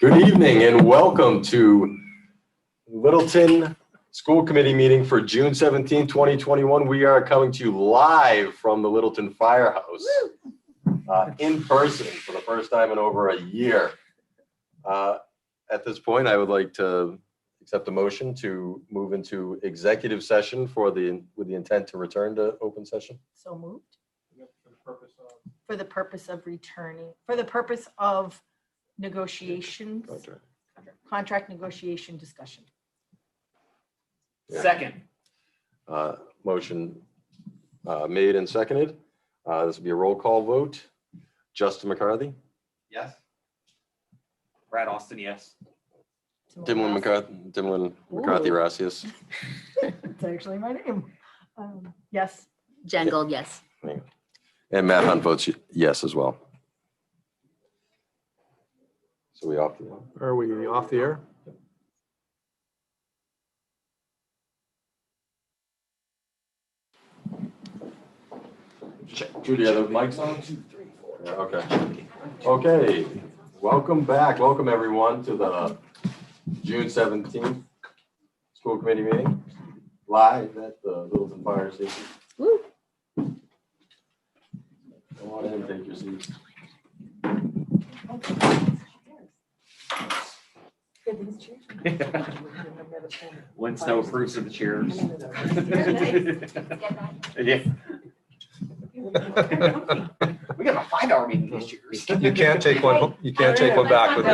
Good evening and welcome to Littleton School Committee meeting for June 17, 2021. We are coming to you live from the Littleton Firehouse in person for the first time in over a year. At this point, I would like to accept a motion to move into executive session with the intent to return to open session. So moved. For the purpose of returning, for the purpose of negotiations, contract negotiation discussion. Yeah. Second. Motion made and seconded. This will be a roll call vote. Justin McCarthy. Yes. Brad Austin, yes. Dimlin McCarthy Rassius. It's actually my name. Yes. Jen Gold, yes. And Matt Hunt votes yes as well. So we off the air? Are we off the air? Judy, are the mics on? Yeah, okay. Okay. Welcome back. Welcome everyone to the June 17th school committee meeting live at the Littleton Fire Station. Woo. Come on in and take your seats. Lynn Snow approves of the chairs. Yeah. We gotta find our meeting these chairs. You can't take one. You can't take one back with you.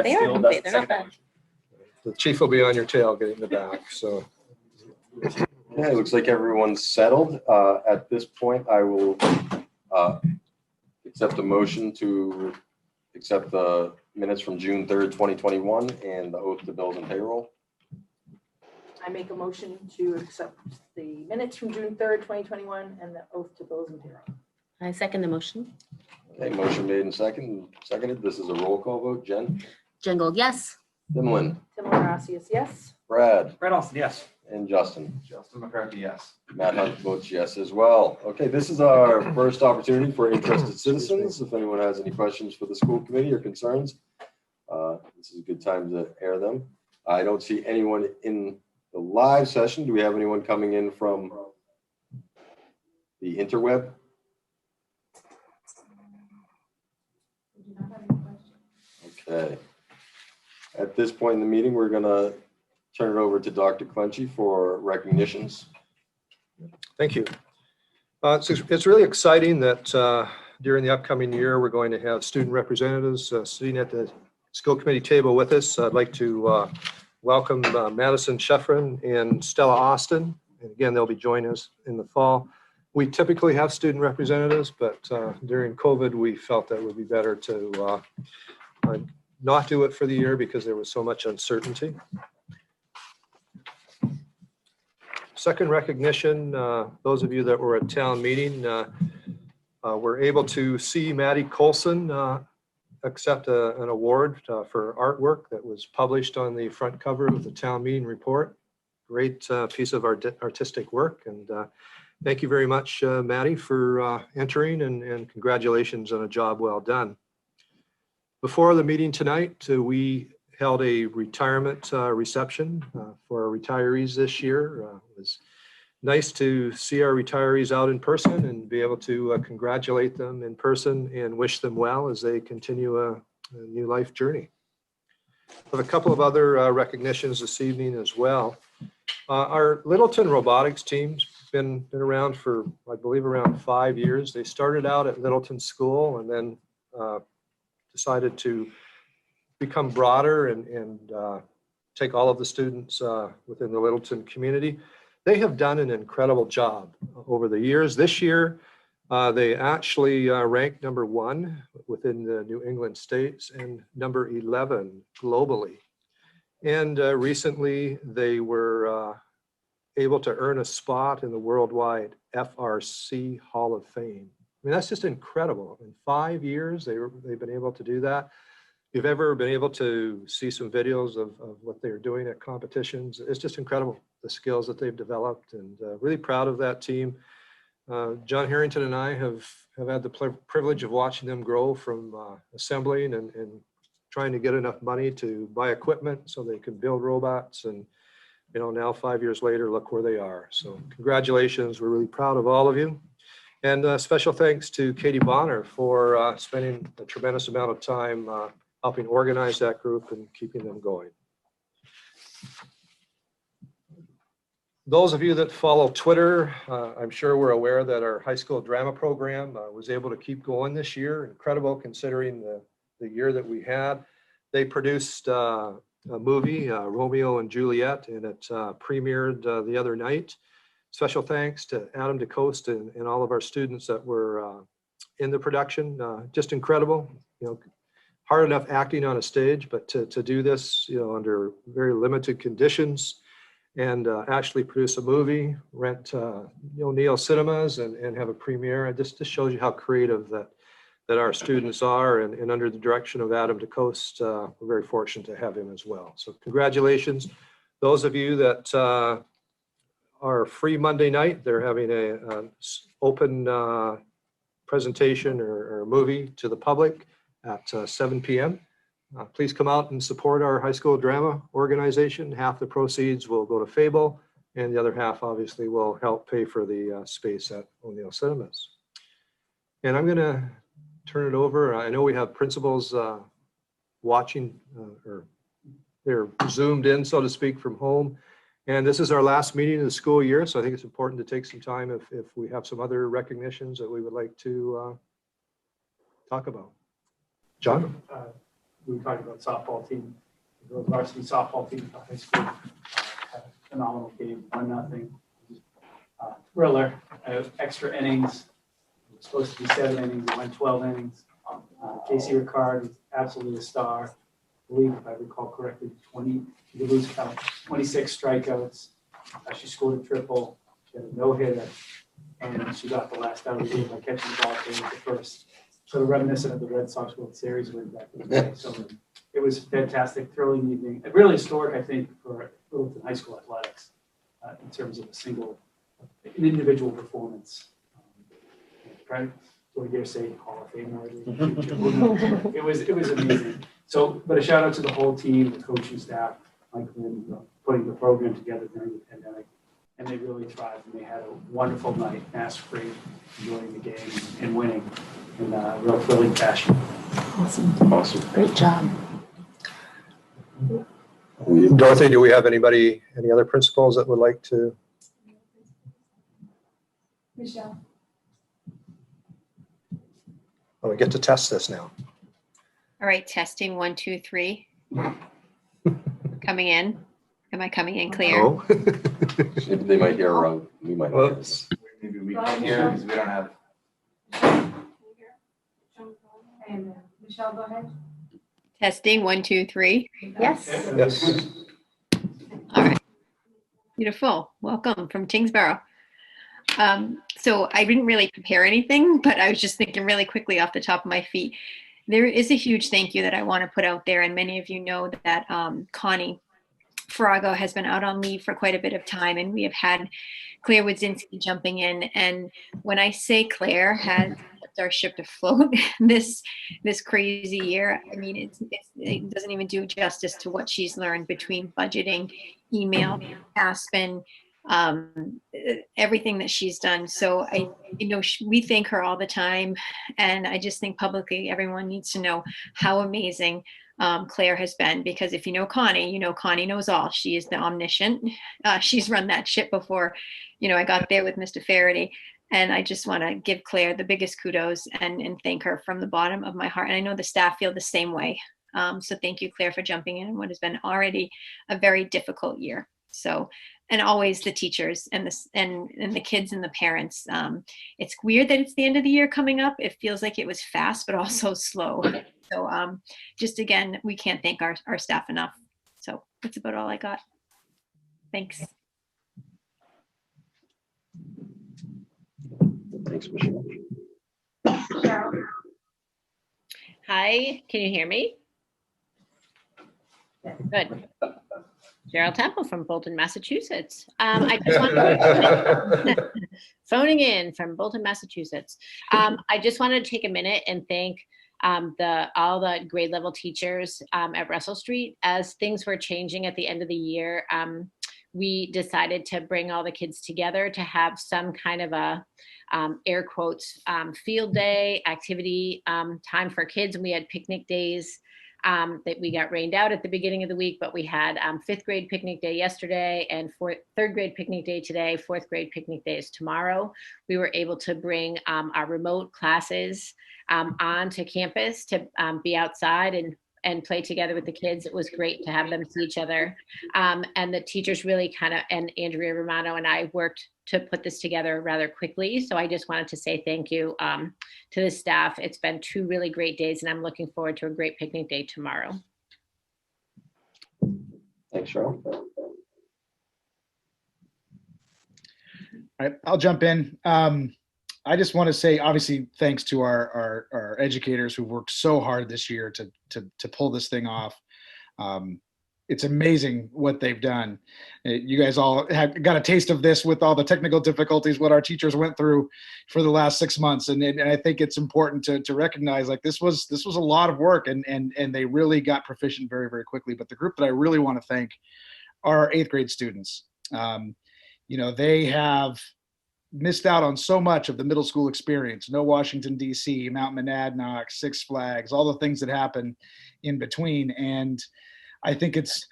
They are complete. They're not bad. The chief will be on your tail getting the back. So Yeah, it looks like everyone's settled. At this point, I will accept a motion to accept the minutes from June 3rd, 2021 and the oath to bills and payroll. I make a motion to accept the minutes from June 3rd, 2021 and the oath to bills and payroll. I second the motion. Okay, motion made and seconded. This is a roll call vote. Jen? Jen Gold, yes. Dimlin? Timothy Rassius, yes. Brad? Brad Austin, yes. And Justin? Justin McCarthy, yes. Matt Hunt votes yes as well. Okay, this is our first opportunity for interested citizens. If anyone has any questions for the school committee or concerns, this is a good time to air them. I don't see anyone in the live session. Do we have anyone coming in from the interweb? Okay. At this point in the meeting, we're going to turn it over to Dr. Clenchy for recognitions. thank you. It's really exciting that during the upcoming year, we're going to have student representatives sitting at the school committee table with us. I'd like to welcome Madison Scheffrin and Stella Austin. And again, they'll be joining us in the fall. We typically have student representatives, but during COVID, we felt that it would be better to not do it for the year because there was so much uncertainty. Second recognition, those of you that were at town meeting were able to see Maddie Colson accept an award for artwork that was published on the front cover of the town meeting report. Great piece of artistic work, and thank you very much, Maddie, for entering, and congratulations on a job well done. Before the meeting tonight, we held a retirement reception for our retirees this year. It was nice to see our retirees out in person and be able to congratulate them in person and wish them well as they continue a new life journey. I have a couple of other recognitions this evening as well. Our Littleton robotics team's been around for, I believe, around 5 years. They started out at Littleton School and then decided to become broader and take all of the students within the Littleton community. They have done an incredible job over the years. This year, they actually ranked #1 within the New England states and number 11 globally. And recently, they were able to earn a spot in the worldwide FRC Hall of Fame. I mean, that's just incredible. In 5 years, they've been able to do that. If you've ever been able to see some videos of what they're doing at competitions, it's just incredible, the skills that they've developed, and really proud of that team. John Harrington and I have had the privilege of watching them grow from assembling and trying to get enough money to buy equipment so they can build robots. And, now 5 years later, look where they are. So congratulations. We're really proud of all of you. And special thanks to Katie Bonner for spending a tremendous amount of time helping organize that group and keeping them going. Those of you that follow Twitter, I'm sure we're aware that our high school drama program was able to keep going this year. Incredible considering the year that we had. They produced a movie, Romeo and Juliet, and it premiered the other night. Special thanks to Adam DeCoste and all of our students that were in the production. Just incredible, hard enough acting on a stage, but to do this, under very limited conditions and actually produce a movie, rent Neil Cinemas and have a premiere. It just shows you how creative that our students are, and under the direction of Adam DeCoste, we're very fortunate to have him as well. So congratulations. Those of you that are free Monday night, they're having a open presentation or movie to the public at 7 p.m. Please come out and support our high school drama organization. Half the proceeds will go to Fable, and the other half obviously will help pay for the space at O'Neill Cinemas. And I'm going to turn it over. I know we have principals watching, or they're zoomed in, so to speak, from home. And this is our last meeting of the school year, so I think it's important to take some time if we have some other recognitions that we would like to talk about. John? We were talking about softball team. The girls varsity softball team at the high school had a phenomenal game, 1-0. Thriller, extra innings. It was supposed to be 7 innings. It went 12 innings. Casey Ricard was absolutely a star. I believe, if I recall correctly, 26 strikeouts. She scored a triple. She had a no-hitter, and she got the last out of the game by catching the ball at the first. Sort of reminiscent of the Red Sox World Series win back in the day. So it was a fantastic, thrilling evening. Really historic, I think, for Littleton High School athletics in terms of an individual performance. Right? Do I dare say Hall of Fame already? It was amazing. So, but a shout out to the whole team, the coaching staff, Mike Lynn, putting the program together during the pandemic. And they really thrived, and they had a wonderful night, mask-free, enjoying the game and winning in a real thrilling fashion. Awesome. Great job. Dorothy, do we have any other principals that would like to? Michelle. Oh, we get to test this now. All right, testing 1, 2, 3. Coming in. Am I coming in clear? Oh. They might hear wrong. We might hear. Whoops. Maybe we can't hear because we don't have. And Michelle, go ahead. Testing 1, 2, 3. Yes. Yes. All right. Beautiful. Welcome from Tingsboro. So I didn't really prepare anything, but I was just thinking really quickly off the top of my feet. There is a huge thank you that I want to put out there, and many of you know that Connie Farago has been out on leave for quite a bit of time, and we have had Claire Wodzinski jumping in. And when I say Claire has kept our ship afloat this crazy year, I mean, it doesn't even do justice to what she's learned between budgeting, email, Aspen, everything that she's done. So we thank her all the time, and I just think publicly everyone needs to know how amazing Claire has been, because if you know Connie knows all. She is the omniscient. She's run that ship before, I got there with Mr. Faraday, and I just want to give Claire the biggest kudos and thank her from the bottom of my heart. And I know the staff feel the same way. So thank you, Claire, for jumping in what has been already a very difficult year. So, and always the teachers and the kids and the parents. It's weird that it's the end of the year coming up. It feels like it was fast, but also slow. So just again, we can't thank our staff enough. So that's about all I got. Thanks. Thanks, Michelle. Hi, can you hear me? Good. Gerald Temple from Bolton, Massachusetts. I just wanted phoning in from Bolton, Massachusetts. I just wanted to take a minute and thank all the grade level teachers at Russell Street. As things were changing at the end of the year, we decided to bring all the kids together to have some kind of a air quotes field day activity time for kids. And we had picnic days that we got rained out at the beginning of the week, but we had 5th grade picnic day yesterday and 3rd grade picnic day today. 4th grade picnic day is tomorrow. We were able to bring our remote classes onto campus to be outside and play together with the kids. It was great to have them see each other. And the teachers really and Andrea Romano and I worked to put this together rather quickly. So I just wanted to say thank you to the staff. It's been 2 really great days, and I'm looking forward to a great picnic day tomorrow. Thanks, Cheryl. All right, I'll jump in. I just want to say, obviously, thanks to our educators who worked so hard this year to pull this thing off. It's amazing what they've done. You guys all got a taste of this with all the technical difficulties, what our teachers went through for the last 6 months. And I think it's important to recognize, like, this was a lot of work, and they really got proficient very, very quickly. But the group that I really want to thank are our 8th grade students. They have missed out on so much of the middle school experience. No Washington, D.C., Mount Monadnock, Six Flags, all the things that happen in between. And I think it's,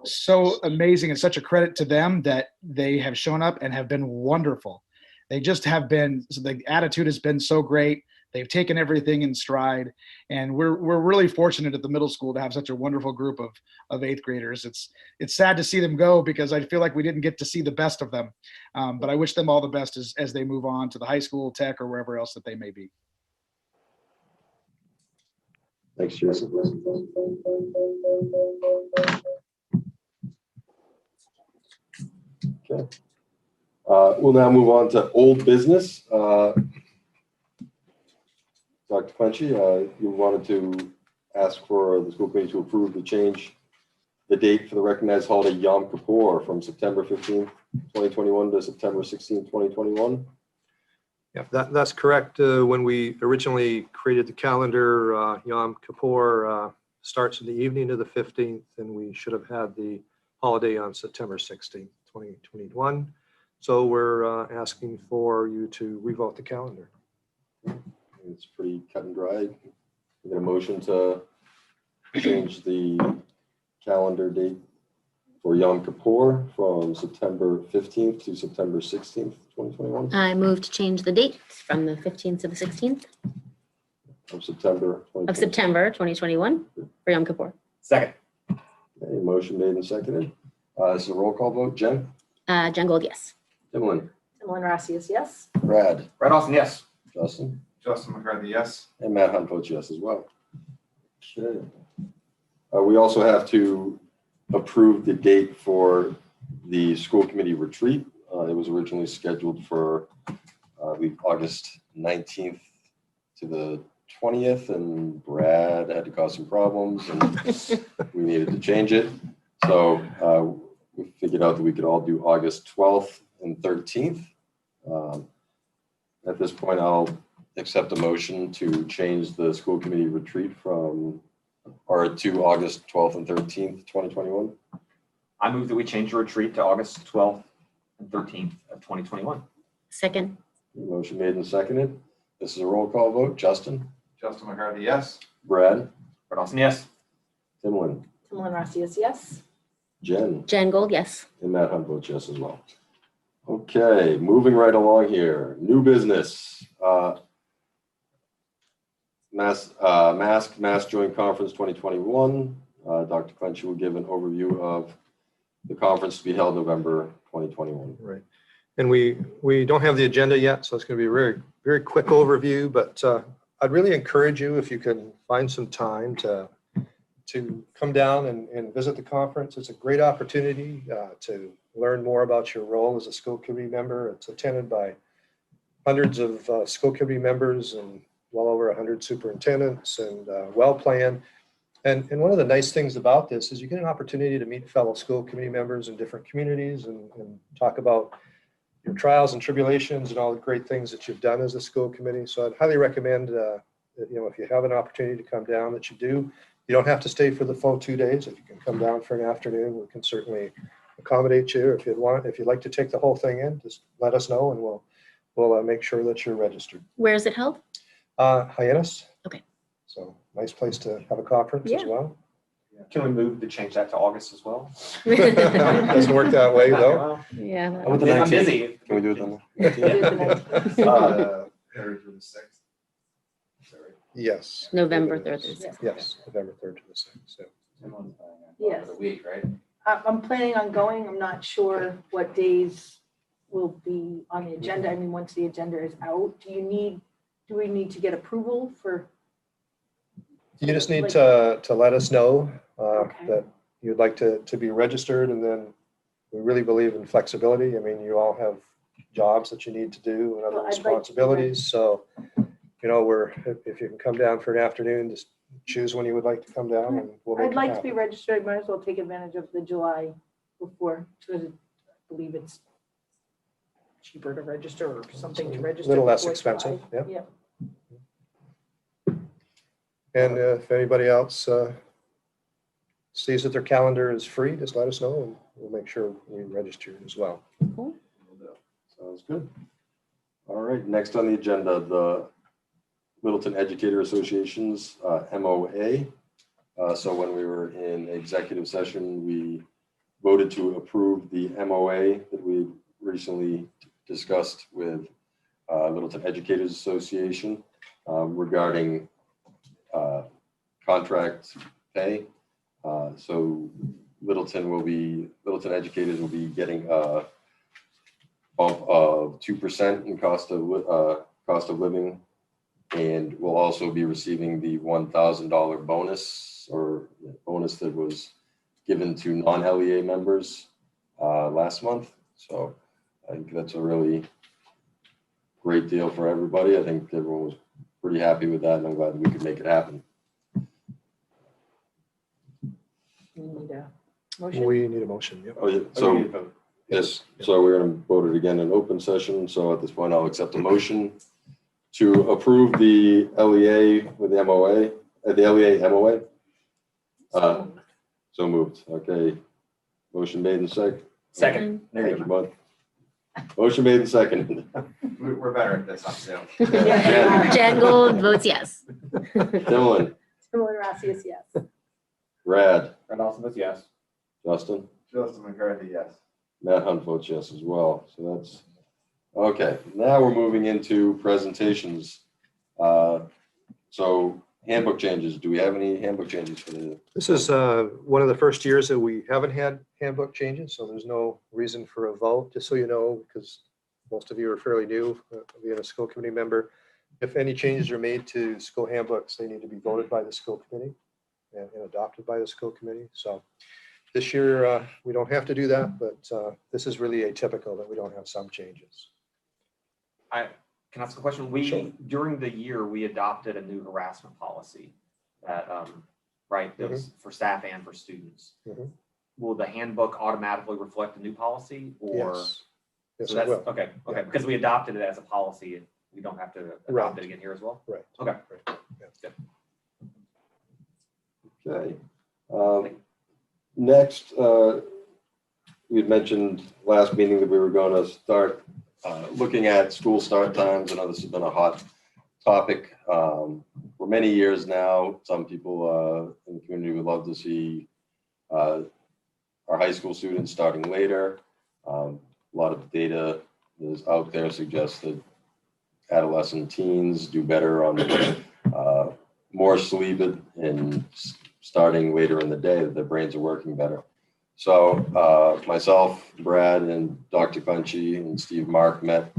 so amazing and such a credit to them that they have shown up and have been wonderful. They just have been, the attitude has been so great. They've taken everything in stride, and we're really fortunate at the middle school to have such a wonderful group of 8th graders. It's sad to see them go because I feel like we didn't get to see the best of them, but I wish them all the best as they move on to the high school, tech, or wherever else that they may be. Thanks, Jason. Okay. We'll now move on to old business. Dr. Clenchey, you wanted to ask for the school committee to approve the date for the recognized holiday Yom Kippur from September 15th, 2021 to September 16th, 2021. Yeah, that's correct. When we originally created the calendar, Yom Kippur starts in the evening of the 15th, and we should have had the holiday on September 16th, 2021. So we're asking for you to revote the calendar. It's pretty cut and dry. We get a motion to change the calendar date for Yom Kippur from September 15th to September 16th, 2021. I move to change the date from the 15th to the 16th Of September. of September 2021 for Yom Kippur. Second. Okay, motion made and seconded. This is a roll call vote. Jen? Jen Gold, yes. Timlin? Timlin Rossi is yes. Brad? Brad Austin, yes. Justin? Justin McCarthy, yes. And Matt Hunt votes yes as well. Okay. We also have to approve the date for the school committee retreat. It was originally scheduled for August 19th to the 20th, and Brad had to cause some problems, and we needed to change it. So we figured out that we could all do August 12th and 13th. At this point, I'll accept a motion to change the school committee retreat to August 12th and 13th, 2021. I move that we change the retreat to August 12th and 13th of 2021. Second. Motion made and seconded. This is a roll call vote. Justin? Justin McCarthy, yes. Brad? Brad Austin, yes. Timlin? Timlin Rossi is yes. Jen? Jen Gold, yes. And Matt Hunt votes yes as well. Okay, moving right along here. New business. Mask Joint Conference 2021. Dr. Clenchey will give an overview of the conference to be held November 2021. Right. And we don't have the agenda yet, so it's going to be a very, very quick overview, but I'd really encourage you, if you can find some time to come down and visit the conference. It's a great opportunity to learn more about your role as a school committee member. It's attended by hundreds of school committee members and well over 100 superintendents, and well planned. And one of the nice things about this is you get an opportunity to meet fellow school committee members in different communities and talk about your trials and tribulations and all the great things that you've done as a school committee. So I'd highly recommend, that, if you have an opportunity to come down, that you do. You don't have to stay for the full 2 days. If you can come down for an afternoon, we can certainly accommodate you. If you'd like to take the whole thing in, just let us know and we'll make sure that you're registered. Where is it held? Hyannis. Okay. So nice place to have a conference as Yeah. well. Can we move to change that to August as well? Doesn't work that way though. Well, Yeah. How about the I'm 19th? busy. Can we do it then? Third through the sixth. Is that right? Yes. November 3rd through 6th. Yes, November 3rd to the 6th. So. Yes. For the week, right? I'm planning on going. I'm not sure what days will be on the agenda. I mean, once the agenda is out, do we need to get approval for? You just need to let us know Okay. that you'd like to be registered, and then we really believe in flexibility. I mean, you all have jobs that you need to do and other Well, I'd like to be responsibilities. So, if you can come down for an afternoon, just choose when you would like to come down and we'll make I'd it like to be happen. registered. Might as well take advantage of the July before, because I believe it's cheaper to register or something to register. Little less before expensive, July. yeah. And if anybody else sees that their calendar is free, just let us know and we'll make sure we register as well. Sounds good. All right, next on the agenda, the Littleton Educator Association's MOA. So when we were in executive session, we voted to approve the MOA that we recently discussed with Littleton Educators Association regarding contract pay. So Littleton Educators will be getting a bump of 2% in cost of living, and will also be receiving the $1,000 bonus that was given to non-LEA members last month. So I think that's a really great deal for everybody. I think everyone was pretty happy with that, and I'm glad we could make it happen. We need a motion. We need a motion. Yep. Oh, yeah. So, yes, so we're going to vote it again in open session. So at this point, I'll accept a motion to approve the LEA with the MOA, the LEA MOA. So moved. Okay. Motion made and second. Second. There Thank you you, go. bud. Motion made and seconded. We're better at this, I'm Sam. Jen Gold votes yes. Dylan, Emily Rossius, yes. Brad, Brad also votes yes. Justin, Justin McCarthy, yes. Matt Hunt votes yes as well. So that's, okay. Now we're moving into presentations. So handbook changes. Do we have any handbook changes for the? This is one of the first years that we haven't had handbook changes, so there's no reason for a vote, just so you know, because most of you are fairly new, being a school committee member. If any changes are made to school handbooks, they need to be voted by the school committee and adopted by the school committee. So this year, we don't have to do that, but this is really atypical that we don't have some changes. Can I ask a question? Sure. During the year, we adopted a new harassment policy that, right, that was for staff and for students. Mhm. Will the handbook automatically reflect the new policy, or? Yes. Yes, So it that's, will. okay, Yeah. because we adopted it as a policy, and we don't have to Right. adopt it again here as well? Right. Okay. Right. Yeah. Okay. Next, we had mentioned last meeting that we were going to start looking at school start times. I know this has been a hot topic for many years now. Some people in the community would love to see our high school students starting later. A lot of data that is out there suggests that adolescent teens do better on more sleep and starting later in the day, that their brains are working better. So myself, Brad, and Dr. Cunchy and Steve Mark met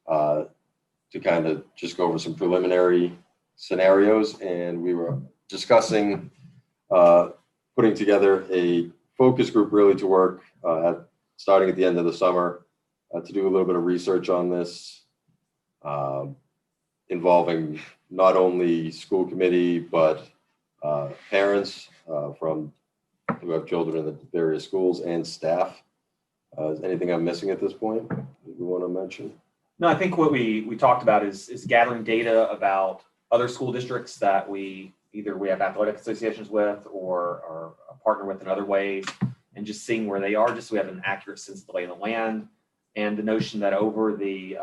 to kind of just go over some preliminary scenarios, and we were discussing putting together a focus group really to work starting at the end of the summer to do a little bit of research on this, involving not only school committee, but parents from who have children in the various schools and staff. Is anything I'm missing at this point that we want to mention? No, I think what we talked about is gathering data about other school districts that we have athletic associations with or partner with in other ways, and just seeing where they are, just so we have an accurate sense of the lay of the land, and the notion that over the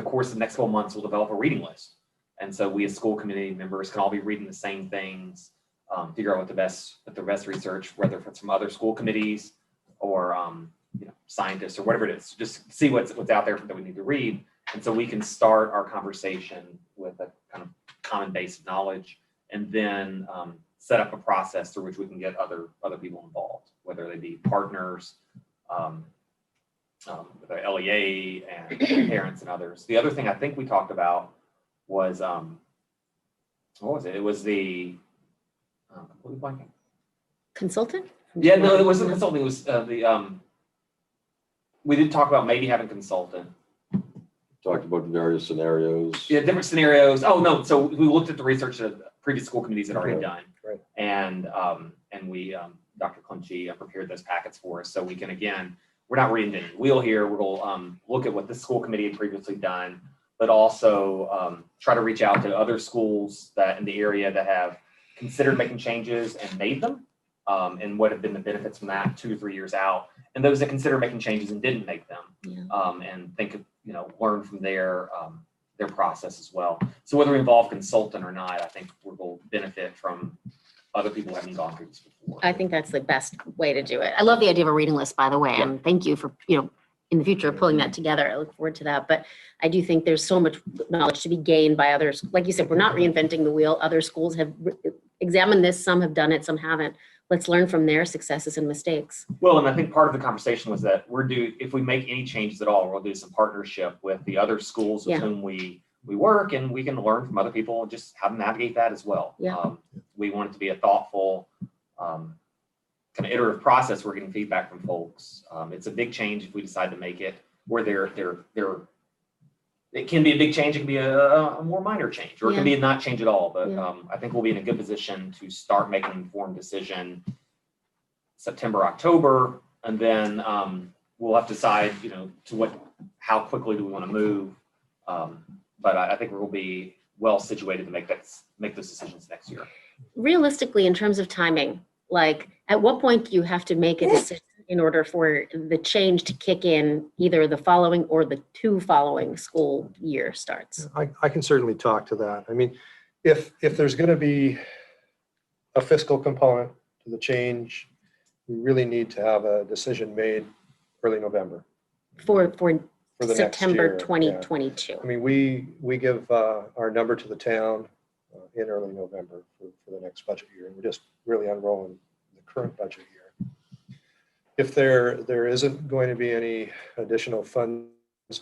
course of the next 12 months, we'll develop a reading list. And so we as school committee members can all be reading the same things, figure out what the best research, whether it's from other school committees or scientists or whatever it is, just see what's out there that we need to read. And so we can start our conversation with a kind of common base of knowledge, and then set up a process through which we can get other people involved, whether they be partners, the LEA and parents and others. The other thing I think we talked about was, what was it? It was the, completely blanking. Consultant? Yeah, no, it wasn't consulting. It was we did talk about maybe having consultant. Talked about various scenarios. Yeah, different scenarios. Oh, no. So we looked at the research that previous school committees had already done. Right. And we, Dr. Clinchy prepared those packets for us. So we can, again, we're not reinventing the wheel here. We're going to look at what the school committee had previously done, but also try to reach out to other schools that in the area that have considered making changes and made them, and what have been the benefits from that 2 to 3 years out, and those that consider making changes and didn't make them, and think of, learn from their process as well. So whether we involve consultant or not, I think we're going to benefit from other people having gone through this before. I think that's the best way to do it. I love the idea of a reading list, by the way, and thank you for, in the future, pulling that together. I look forward to that. But I do think there's so much knowledge to be gained by others. Like you said, we're not reinventing the wheel. Other schools have examined this. Some have done it, some haven't. Let's learn from their successes and mistakes. Well, and I think part of the conversation was that if we make any changes at all, we'll do some partnership with the other schools with whom we work, and we can learn from other people and just how to navigate that as well. We want it to be a thoughtful, kind of iterative process. We're getting feedback from folks. It's a big change if we decide to make it, where it can be a big change. It can be a more minor change, or it can be a not change at all. But I think we'll be in a good position to start making an informed decision September, October, and then we'll have to decide, how quickly do we want to move. But I think we'll be well situated to make those decisions next year. Realistically, in terms of timing, like at what point do you have to make a decision in order for the change to kick in, either the following or the 2 following school year starts? I can certainly talk to that. I mean, if there's going to be a fiscal component to the change, we really need to have a decision made early November. For the September next year, 2022. I mean, we give our number to the town in early November for the next budget year. And we're just really unrolling the current budget year. If there isn't going to be any additional funds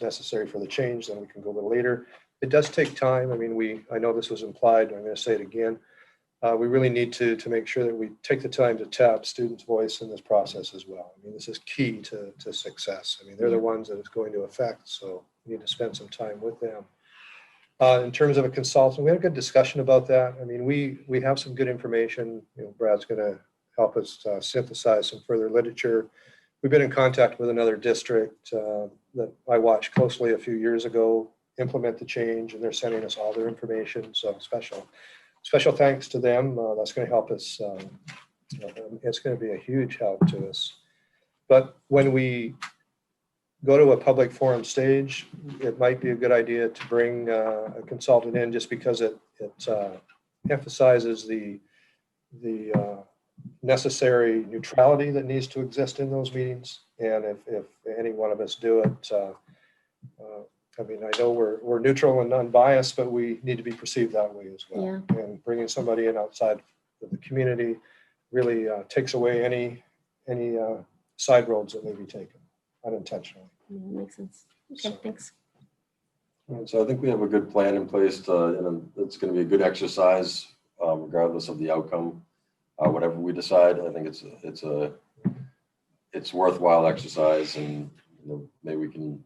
necessary for the change, then we can go a little later. It does take time. I mean, I know this was implied, I'm going to say it again. We really need to make sure that we take the time to tap students' voice in this process as well. I mean, this is key to success. I mean, they're the ones that it's going to affect, so we need to spend some time with them. In terms of a consultant, we had a good discussion about that. I mean, we have some good information. Brad's going to help us synthesize some further literature. We've been in contact with another district that I watched closely a few years ago implement the change, and they're sending us all their information. So special thanks to them. That's going to help us. It's going to be a huge help to us. But when we go to a public forum stage, it might be a good idea to bring a consultant in, just because it emphasizes the necessary neutrality that needs to exist in those meetings. And if any one of us do it, I mean, I know we're neutral and unbiased, but we need to be perceived that way as well. Yeah. And bringing somebody in outside of the community really takes away any side roads that may be taken unintentionally. Makes sense. Okay, thanks. And so I think we have a good plan in place and it's going to be a good exercise, regardless of the outcome. Whatever we decide, I think it's worthwhile exercise, and maybe we can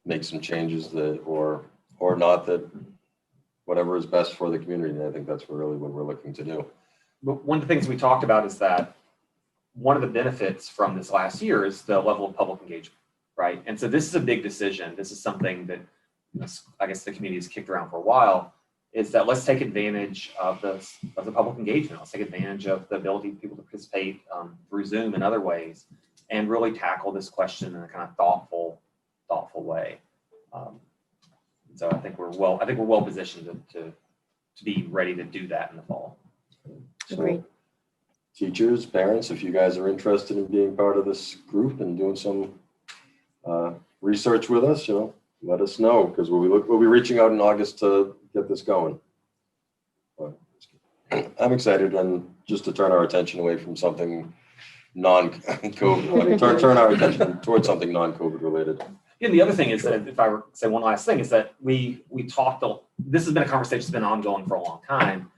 make some changes that or not that whatever is best for the community. And I think that's really what we're looking to do. But one of the things we talked about is that one of the benefits from this last year is the level of public engagement, right? And so this is a big decision. This is something that I guess the community has kicked around for a while, is that let's take advantage of the public engagement. Let's take advantage of the ability of people to participate through Zoom and other ways, and really tackle this question in a kind of thoughtful way. So I think we're well positioned to be ready to do that in the fall. Agreed. So, teachers, parents, if you guys are interested in being part of this group and doing some research with us, let us know, because we'll be reaching out in August to get this going. But I'm excited, and just to turn our attention away from something non-COVID, turn our attention towards something non-COVID related. And the other thing is that, if I were to say one last thing, is that we talked, this has been a conversation that's been ongoing for a long time.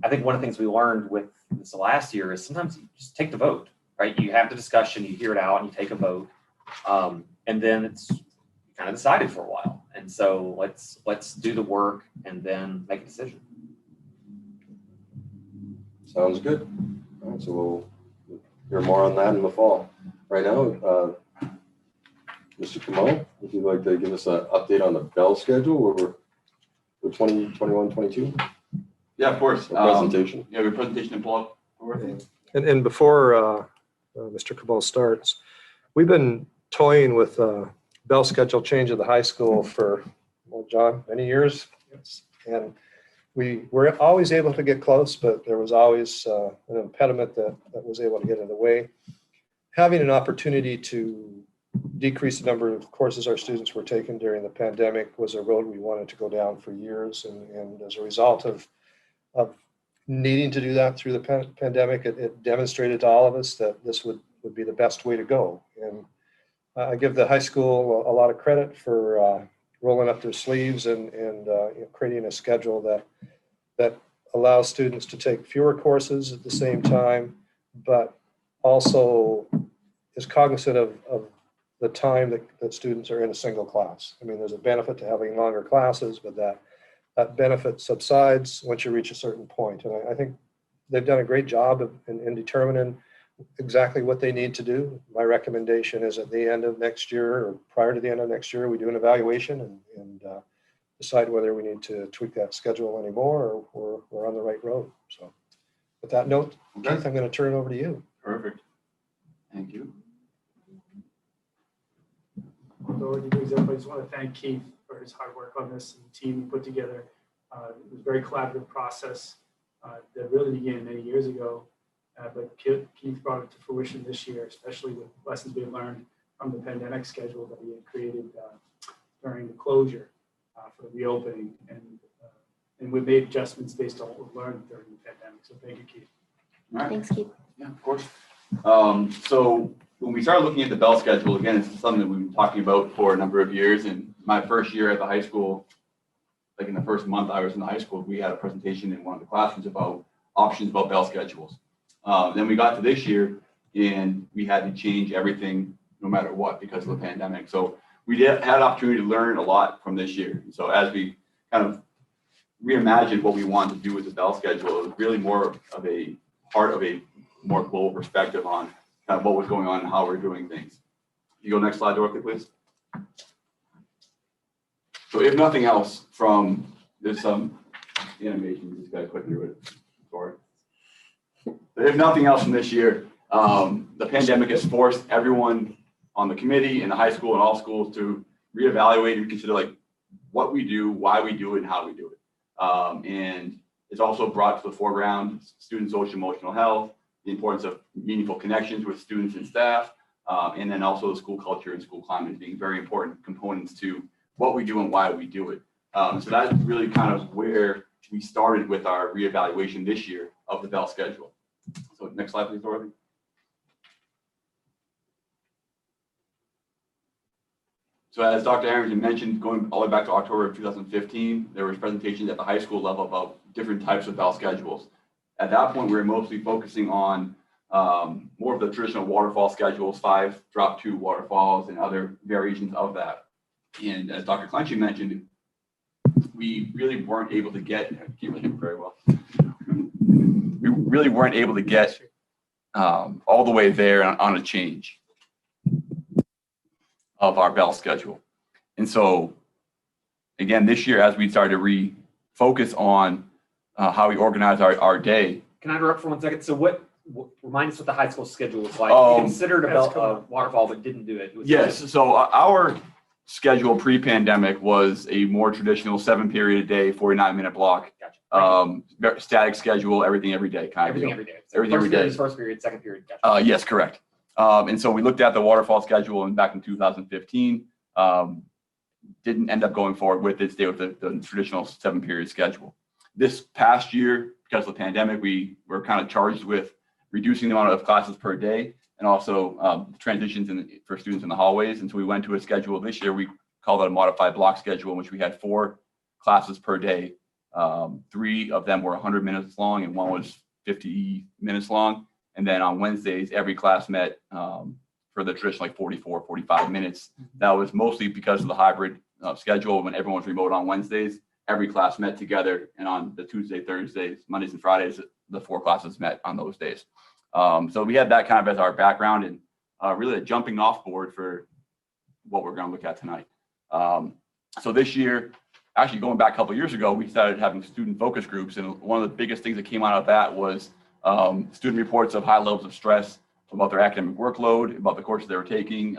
I think one of the things we learned with this last year is sometimes you just take the vote, right? You have the discussion, you hear it out, and you take a vote. And then it's kind of decided for a while. And so let's do the work and then make a decision. Sounds good. All right, so we'll hear more on that in the fall. Right now, Mr. Kamal, would you like to give us an update on the bell schedule over the 2021-22? Yeah, of course. Presentation. Yeah, your presentation and pull up. And before Mr. Cabal starts, we've been toying with bell schedule change at the high school for, well, John, many years. And we were always able to get close, but there was always an impediment that was able to get in the way. Having an opportunity to decrease the number of courses our students were taking during the pandemic was a road we wanted to go down for years. And as a result of needing to do that through the pandemic, it demonstrated to all of us that this would be the best way to go. And I give the high school a lot of credit for rolling up their sleeves and creating a schedule that allows students to take fewer courses at the same time, but also is cognizant of the time that students are in a single class. I mean, there's a benefit to having longer classes, but that benefit subsides once you reach a certain point. And I think they've done a great job in determining exactly what they need to do. My recommendation is at the end of next year or prior to the end of next year, we do an evaluation and decide whether we need to tweak that schedule anymore or we're on the right road. So with that note, Keith, I'm going to turn it over to you. Perfect. Thank you. Although you guys, I just want to thank Keith for his hard work on this and the team he put together. It was a very collaborative process that really began many years ago. But Keith brought it to fruition this year, especially with lessons we learned from the pandemic schedule that we had created during the closure for the reopening. And we made adjustments based on what we learned during the pandemic. So thank you, Keith. All right. Thanks, Keith. Yeah, of course. So when we started looking at the bell schedule, again, it's something that we've been talking about for a number of years. And my first year at the high school, like in the first month I was in the high school, we had a presentation in one of the classrooms about options about bell schedules. Then we got to this year and we had to change everything no matter what because of the pandemic. So we had an opportunity to learn a lot from this year. And so as we kind of reimagined what we wanted to do with the bell schedule, it was really more of a part of a more global perspective on kind of what was going on and how we're doing things. You go next slide, Dorothy, please. So if nothing else from, there's some animation, you just gotta click through it, sorry. If nothing else from this year, the pandemic has forced everyone on the committee in the high school and all schools to reevaluate and consider like what we do, why we do it, and how we do it. And it's also brought to the foreground student social emotional health, the importance of meaningful connections with students and staff, and then also the school culture and school climate being very important components to what we do and why we do it. So that's really kind of where we started with our reevaluation this year of the bell schedule. So next slide, please, Dorothy. So as Dr. Harrington mentioned, going all the way back to October of 2015, there was presentations at the high school level about different types of bell schedules. At that point, we were mostly focusing on more of the traditional waterfall schedules, 5 drop-2 waterfalls and other variations of that. And as Dr. Clenchey mentioned, we really weren't able to get, I can't really hear very well. We really weren't able to get all the way there on a change of our bell schedule. And so again, this year, as we started to refocus on how we organize our day. Can I interrupt for 1 second? So remind us what the high school schedule was like. Oh, You considered a waterfall, but didn't do it. It was Yes, so our schedule pre-pandemic was a more traditional 7-period a day, 49-minute block. Gotcha. Static schedule, everything every day kind Everything of every deal. day. Everything every day. First period, second period. Gotcha. Yes, correct. And so we looked at the waterfall schedule and back in 2015, didn't end up going forward with it, stay with the traditional 7-period schedule. This past year, because of the pandemic, we were kind of charged with reducing the amount of classes per day and also transitions for students in the hallways. And so we went to a schedule this year. We called it a modified block schedule, in which we had 4 classes per day. 3 of them were 100 minutes long and 1 was 50 minutes long. And then on Wednesdays, every class met for the traditional 44, 45 minutes. That was mostly because of the hybrid schedule. When everyone was remote on Wednesdays, every class met together. And on the Tuesday, Thursdays, Mondays, and Fridays, the 4 classes met on those days. So we had that kind of as our background and really a jumping off board for what we're going to look at tonight. So this year, actually going back a couple of years ago, we started having student focus groups. And one of the biggest things that came out of that was student reports of high levels of stress about their academic workload, about the courses they were taking,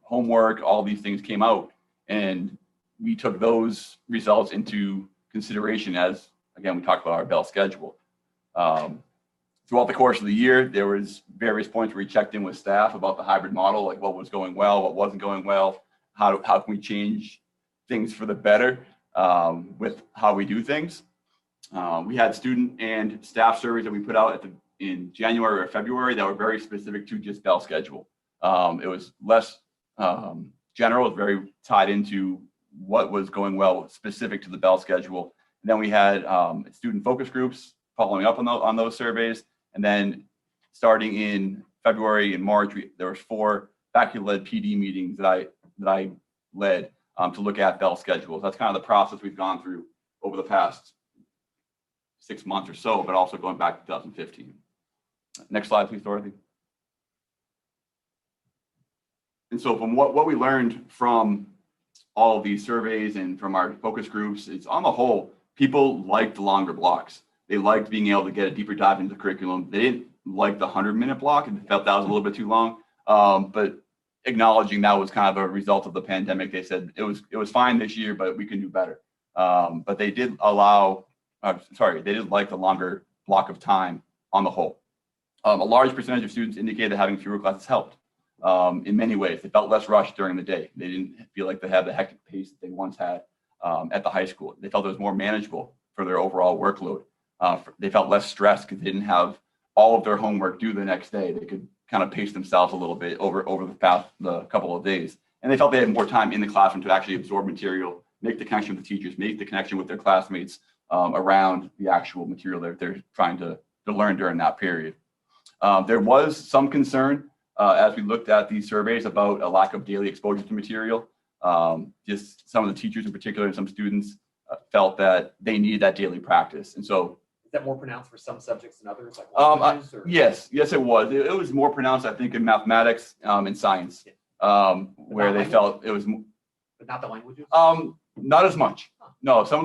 homework, all these things came out. And we took those results into consideration as, again, we talked about our bell schedule. Throughout the course of the year, there was various points where we checked in with staff about the hybrid model, like what was going well, what wasn't going well, how can we change things for the better with how we do things. We had student and staff surveys that we put out in January or February that were very specific to just bell schedule. It was less general, it was very tied into what was going well specific to the bell schedule. And then we had student focus groups following up on those surveys. And then starting in February and March, there was 4 faculty-led PD meetings that I led to look at bell schedules. That's kind of the process we've gone through over the past 6 months or so, but also going back to 2015. Next slide, please, Dorothy. And so from what we learned from all of these surveys and from our focus groups, it's on the whole, people liked the longer blocks. They liked being able to get a deeper dive into the curriculum. They didn't like the 100-minute block and felt that was a little bit too long. But acknowledging that was kind of a result of the pandemic, they said it was fine this year, but we can do better. But they did they did like the longer block of time on the whole. A large percentage of students indicated that having fewer classes helped in many ways. They felt less rushed during the day. They didn't feel like they had the hectic pace that they once had at the high school. They felt it was more manageable for their overall workload. They felt less stressed because they didn't have all of their homework due the next day. They could kind of pace themselves a little bit over the couple of days. And they felt they had more time in the classroom to actually absorb material, make the connection with the teachers, make the connection with their classmates around the actual material they're trying to learn during that period. There was some concern as we looked at these surveys about a lack of daily exposure to material. Just some of the teachers in particular and some students felt that they needed that daily practice. And so is that more pronounced for some subjects than others, like languages? Yes, it was. It was more pronounced, I think, in mathematics and science, where they felt it was. But not the languages? Not as much. No, some of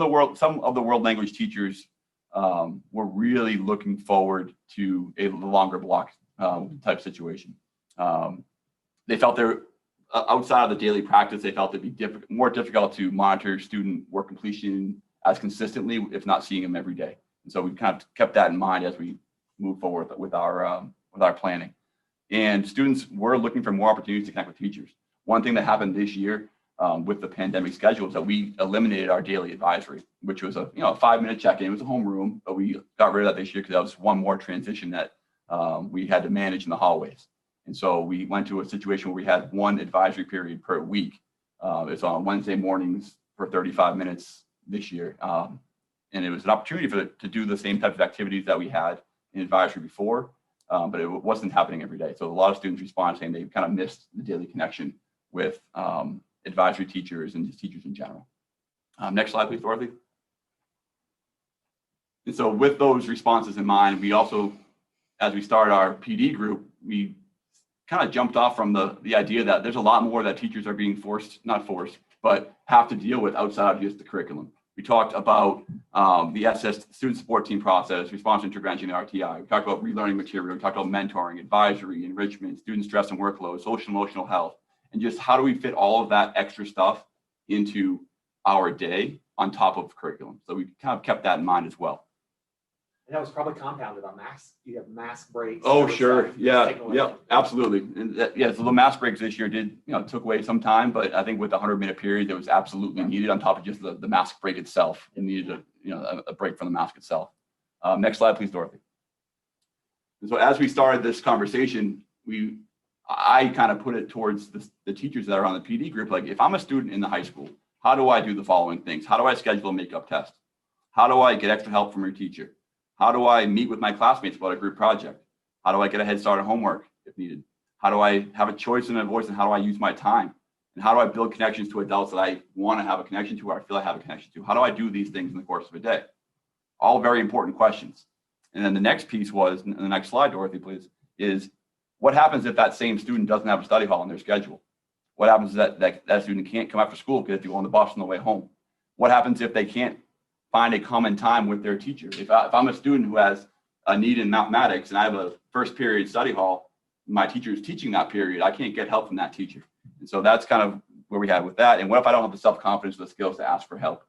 the world language teachers were really looking forward to a longer block type situation. They felt outside of the daily practice, they felt it'd be more difficult to monitor student work completion as consistently, if not seeing them every day. And so we kind of kept that in mind as we move forward with our planning. And students were looking for more opportunities to connect with teachers. One thing that happened this year with the pandemic schedule is that we eliminated our daily advisory, which was a 5-minute check-in. It was a homeroom, but we got rid of that this year because that was one more transition that we had to manage in the hallways. And so we went to a situation where we had 1 advisory period per week. It's on Wednesday mornings for 35 minutes this year. And it was an opportunity to do the same types of activities that we had in advisory before, but it wasn't happening every day. So a lot of students responded saying they kind of missed the daily connection with advisory teachers and just teachers in general. Next slide, please, Dorothy. And so with those responses in mind, we also, as we started our PD group, we kind of jumped off from the idea that there's a lot more that teachers are being not forced, but have to deal with outside of just the curriculum. We talked about the SS student support team process, response intervention, RTI. We talked about relearning material. We talked about mentoring, advisory, enrichment, student stress and workload, social and emotional health, and just how do we fit all of that extra stuff into our day on top of curriculum. So we kind of kept that in mind as well. And that was probably compounded on mask. You have mask breaks. Oh, other sure. stuff, Yeah. taking away Yep. from- Absolutely. And so the mask breaks this year took away some time, but I think with the 100-minute period, that was absolutely needed on top of just the mask break itself. It needed a break from the mask itself. Next slide, please, Dorothy. And so as we started this conversation, I kind of put it towards the teachers that are on the PD group. Like, if I'm a student in the high school, how do I do the following things? How do I schedule a makeup test? How do I get extra help from your teacher? How do I meet with my classmates about a group project? How do I get a head start on homework if needed? How do I have a choice and a voice, and how do I use my time? And how do I build connections to adults that I want to have a connection to, or I feel I have a connection to? How do I do these things in the course of a day? All very important questions. And then the next piece was, in the next slide, Dorothy, please, is what happens if that same student doesn't have a study hall in their schedule? What happens if that student can't come after school because they go on the bus on the way home? What happens if they can't find a common time with their teacher? If I'm a student who has a need in mathematics and I have a first period study hall, my teacher is teaching that period, I can't get help from that teacher. And so that's kind of where we had with that. And what if I don't have the self-confidence or the skills to ask for help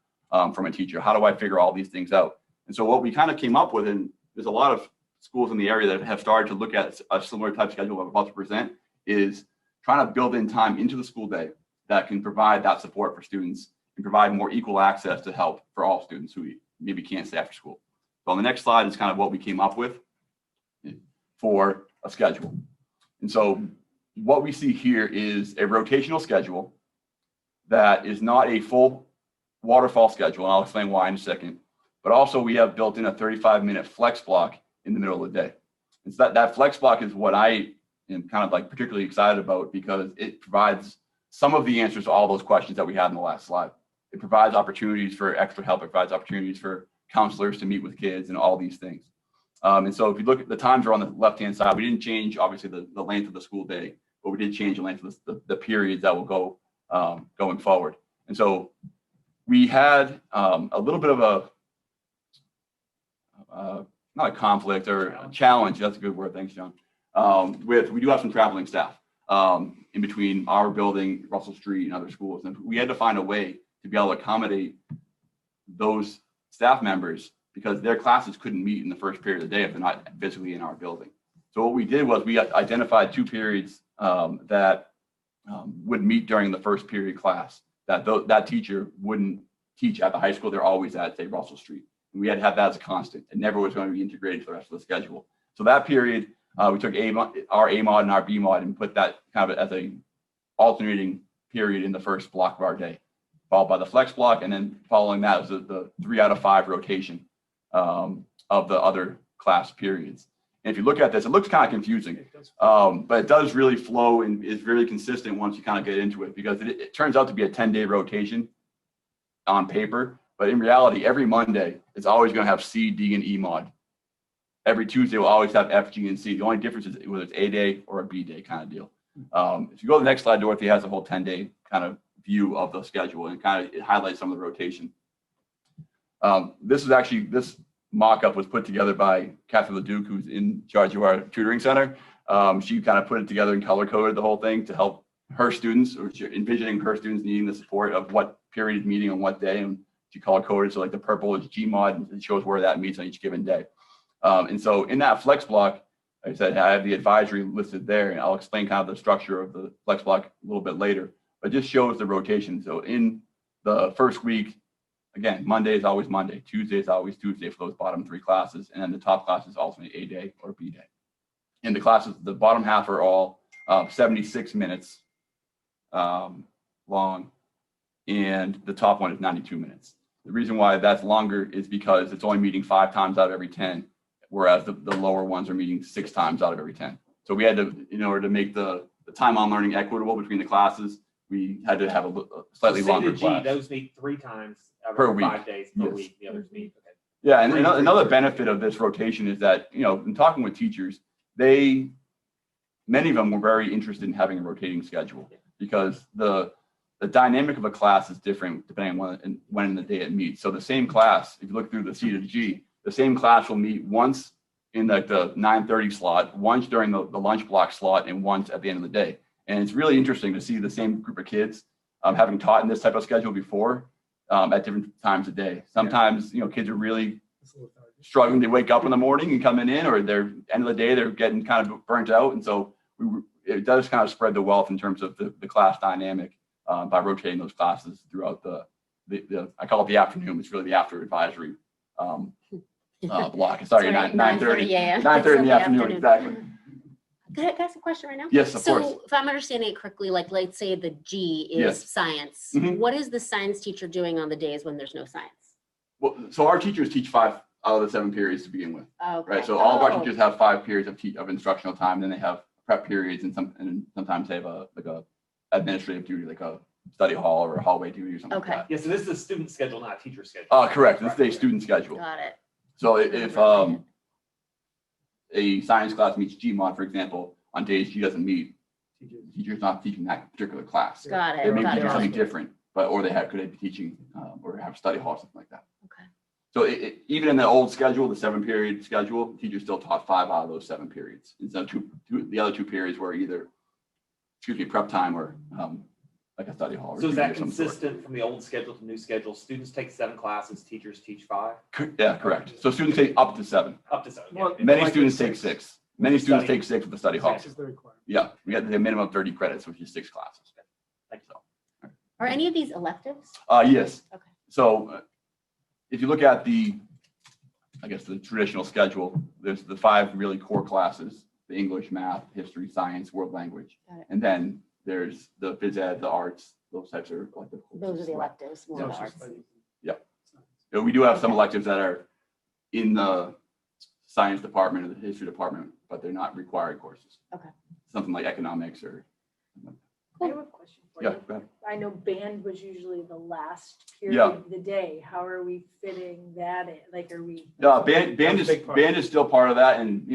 from a teacher? How do I figure all these things out? And so what we kind of came up with, and there's a lot of schools in the area that have started to look at a similar type schedule I'm about to present, is trying to build in time into the school day that can provide that support for students and provide more equal access to help for all students who maybe can't stay after school. So on the next slide is kind of what we came up with for a schedule. And so what we see here is a rotational schedule that is not a full waterfall schedule, and I'll explain why in a second, but also we have built in a 35-minute flex block in the middle of the day. And so that flex block is what I am kind of like particularly excited about, because it provides some of the answers to all those questions that we had in the last slide. It provides opportunities for extra help. It provides opportunities for counselors to meet with kids and all these things. And so if you look at the times are on the left-hand side, we didn't change, obviously, the length of the school day, but we did change the length of the periods that will go going forward. And so we had a little bit of not a conflict or a challenge, that's a good word, thanks, John. We do have some traveling staff in between our building, Russell Street, and other schools. And we had to find a way to be able to accommodate those staff members, because their classes couldn't meet in the first period of the day if they're not physically in our building. So what we did was we identified 2 periods that would meet during the first period class, that teacher wouldn't teach at the high school. They're always at, say, Russell Street. And we had to have that as a constant. It never was going to be integrated to the rest of the schedule. So that period, we took our A mod and our B mod and put that kind of as a alternating period in the first block of our day, followed by the flex block, and then following that was the 3 out of 5 rotation of the other class periods. And if you look at this, it looks kind of confusing, but it does really flow and is really consistent once you kind of get into it, because it turns out to be a 10-day rotation on paper, but in reality, every Monday it's always going to have C, D, and E mod. Every Tuesday will always have F, G, and C. The only difference is whether it's A day or a B day kind of deal. If you go to the next slide, Dorothy has a whole 10-day kind of view of the schedule, and kind of it highlights some of the rotation. This mock-up was put together by Kathy LeDuc, who's in charge of our tutoring center. She kind of put it together and color-coded the whole thing to help her students, or envisioning her students needing the support of what period is meeting on what day, and she color-coded. So like the purple is Gmod, and it shows where that meets on each given day. And so in that flex block, like I said, I have the advisory listed there, and I'll explain kind of the structure of the flex block a little bit later, but just shows the rotation. So in the first week, again, Monday is always Monday, Tuesday is always Tuesday for those bottom 3 classes, and then the top class is alternate A day or B day. And the classes, the bottom half are all 76 minutes long, and the top one is 92 minutes. The reason why that's longer is because it's only meeting 5 times out of every 10, whereas the lower ones are meeting 6 times out of every 10. So we had to, in order to make the time on learning equitable between the classes, we had to have a slightly So C to longer G, class. those meet 3 times Per every week. 5 days per Yes. week. The others meet. Okay. Yeah, and Three, another three. benefit of this rotation is that, in talking with teachers, many of them were very interested in having a rotating schedule because the dynamic of a class is different depending on when in the day it meets. So the same class, if you look through the C to G, the same class will meet once in the 9:30 slot, once during the lunch block slot, and once at the end of the day. And it's really interesting to see the same group of kids having taught in this type of schedule before at different times of day. Sometimes, kids are really struggling to wake up in the morning and coming in, or they're end of the day, they're getting kind of burnt out. And so it does kind of spread the wealth in terms of the class dynamic by rotating those classes throughout the I call it the afternoon. It's really the after advisory block. Sorry, 9:30 a.m. 9:30 in the afternoon, exactly. Can I ask a question right now? Yes, of course. So if I'm understanding it correctly, like let's say the G is Yes. science. Mhm. What is the science teacher doing on the days when there's no science? Well, so our teachers teach 5 out of the 7 periods to begin with, Okay. right? So all of our Oh, teachers have 5 periods of instructional time. Then they have prep periods, and sometimes they have a administrative duty, like a study hall or a hallway duty or something Okay. like that. Yeah, so this is a student schedule, not a teacher schedule. Correct. This is a student schedule. Got it. So if a science class meets GMOD, for example, on days G doesn't meet, the teacher's not teaching that particular class. Got They it. may be Got teaching something it. different, or could they be teaching or have study hall, something like that. Okay. So even in the old schedule, the 7-period schedule, the teacher still taught 5 out of those 7 periods. And so the other 2 periods were either, prep time or like a study hall. or So is duty that of some sort. consistent from the old schedule to new schedule? Students take 7 classes, teachers teach 5? Yeah, correct. So students take up to 7. Up to 7. Well, yeah. Many like students it's take 6. 6. Many students Study. take 6 with the study hall. 6 is the requirement. Yeah, we got the minimum of 30 credits, which is 6 classes. Thank you. So, Are any of these electives? yes. Okay. So if you look at the traditional schedule, there's the 5 really core classes: the English, math, history, science, world language. Got it. And then there's the phys ed, the arts, those types of elective courses. Those are the electives, more Yeah. the Social arts. studies. So we do have some Okay. electives that are in the science department or the history department, but they're not required courses. Okay. Something like economics or. I have a question for Yeah, you. go ahead. I know band was usually the last Yeah. period of the day. How are we fitting that in? Like, are we? Band That's a big part. is still part of that, and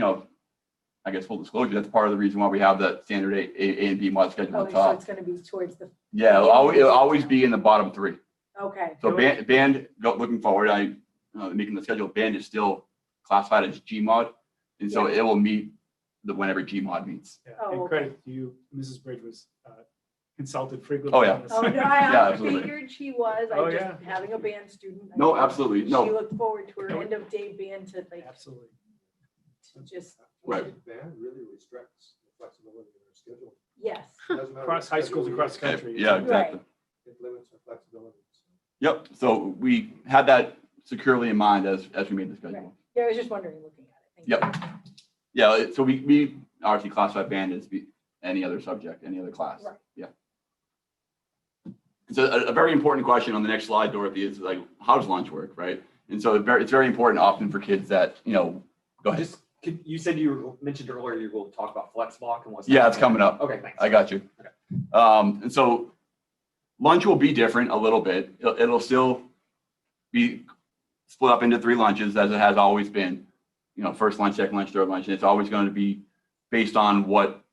I guess full disclosure, that's part of the reason why we have that standard A and B mod schedule Oh, on so top. it's gonna be towards the, Yeah, it'll always be in the bottom 3. okay. So looking forward, making the schedule, band is still classified as G mod, and so it will meet whenever G mod meets. Yeah, Oh, and okay. credit to you, Mrs. Bridge was consulted frequently. Oh, yeah. on this. Oh, no, Yeah, I absolutely. figured she was. Oh, I yeah. just, having a band student. I No, know absolutely, She no. looked forward to her end of day band to like, Absolutely. to just, Right. Band really restricts the flexibility of their schedule. yes. It doesn't matter Across what high schools schedule across the you country. Yeah, exactly. It limits our flexibility. Yep, so we had that securely in mind as we made the schedule. Yeah, I was just wondering, looking at it. Thank you. Yep. Yeah, so we obviously classify band as any other subject, any other class. Right. Yeah. So a very important question on the next slide, Dorothy, is like, how does lunch work, right? And so it's very important often for kids that, go ahead. You said you mentioned earlier you will talk about flex block and what's. Yeah, it's coming up. Okay, thanks. I got you. Okay. And so lunch will be different a little bit. It'll still be split up into 3 lunches as it has always been. First lunch, second lunch, third lunch, and it's always going to be based on what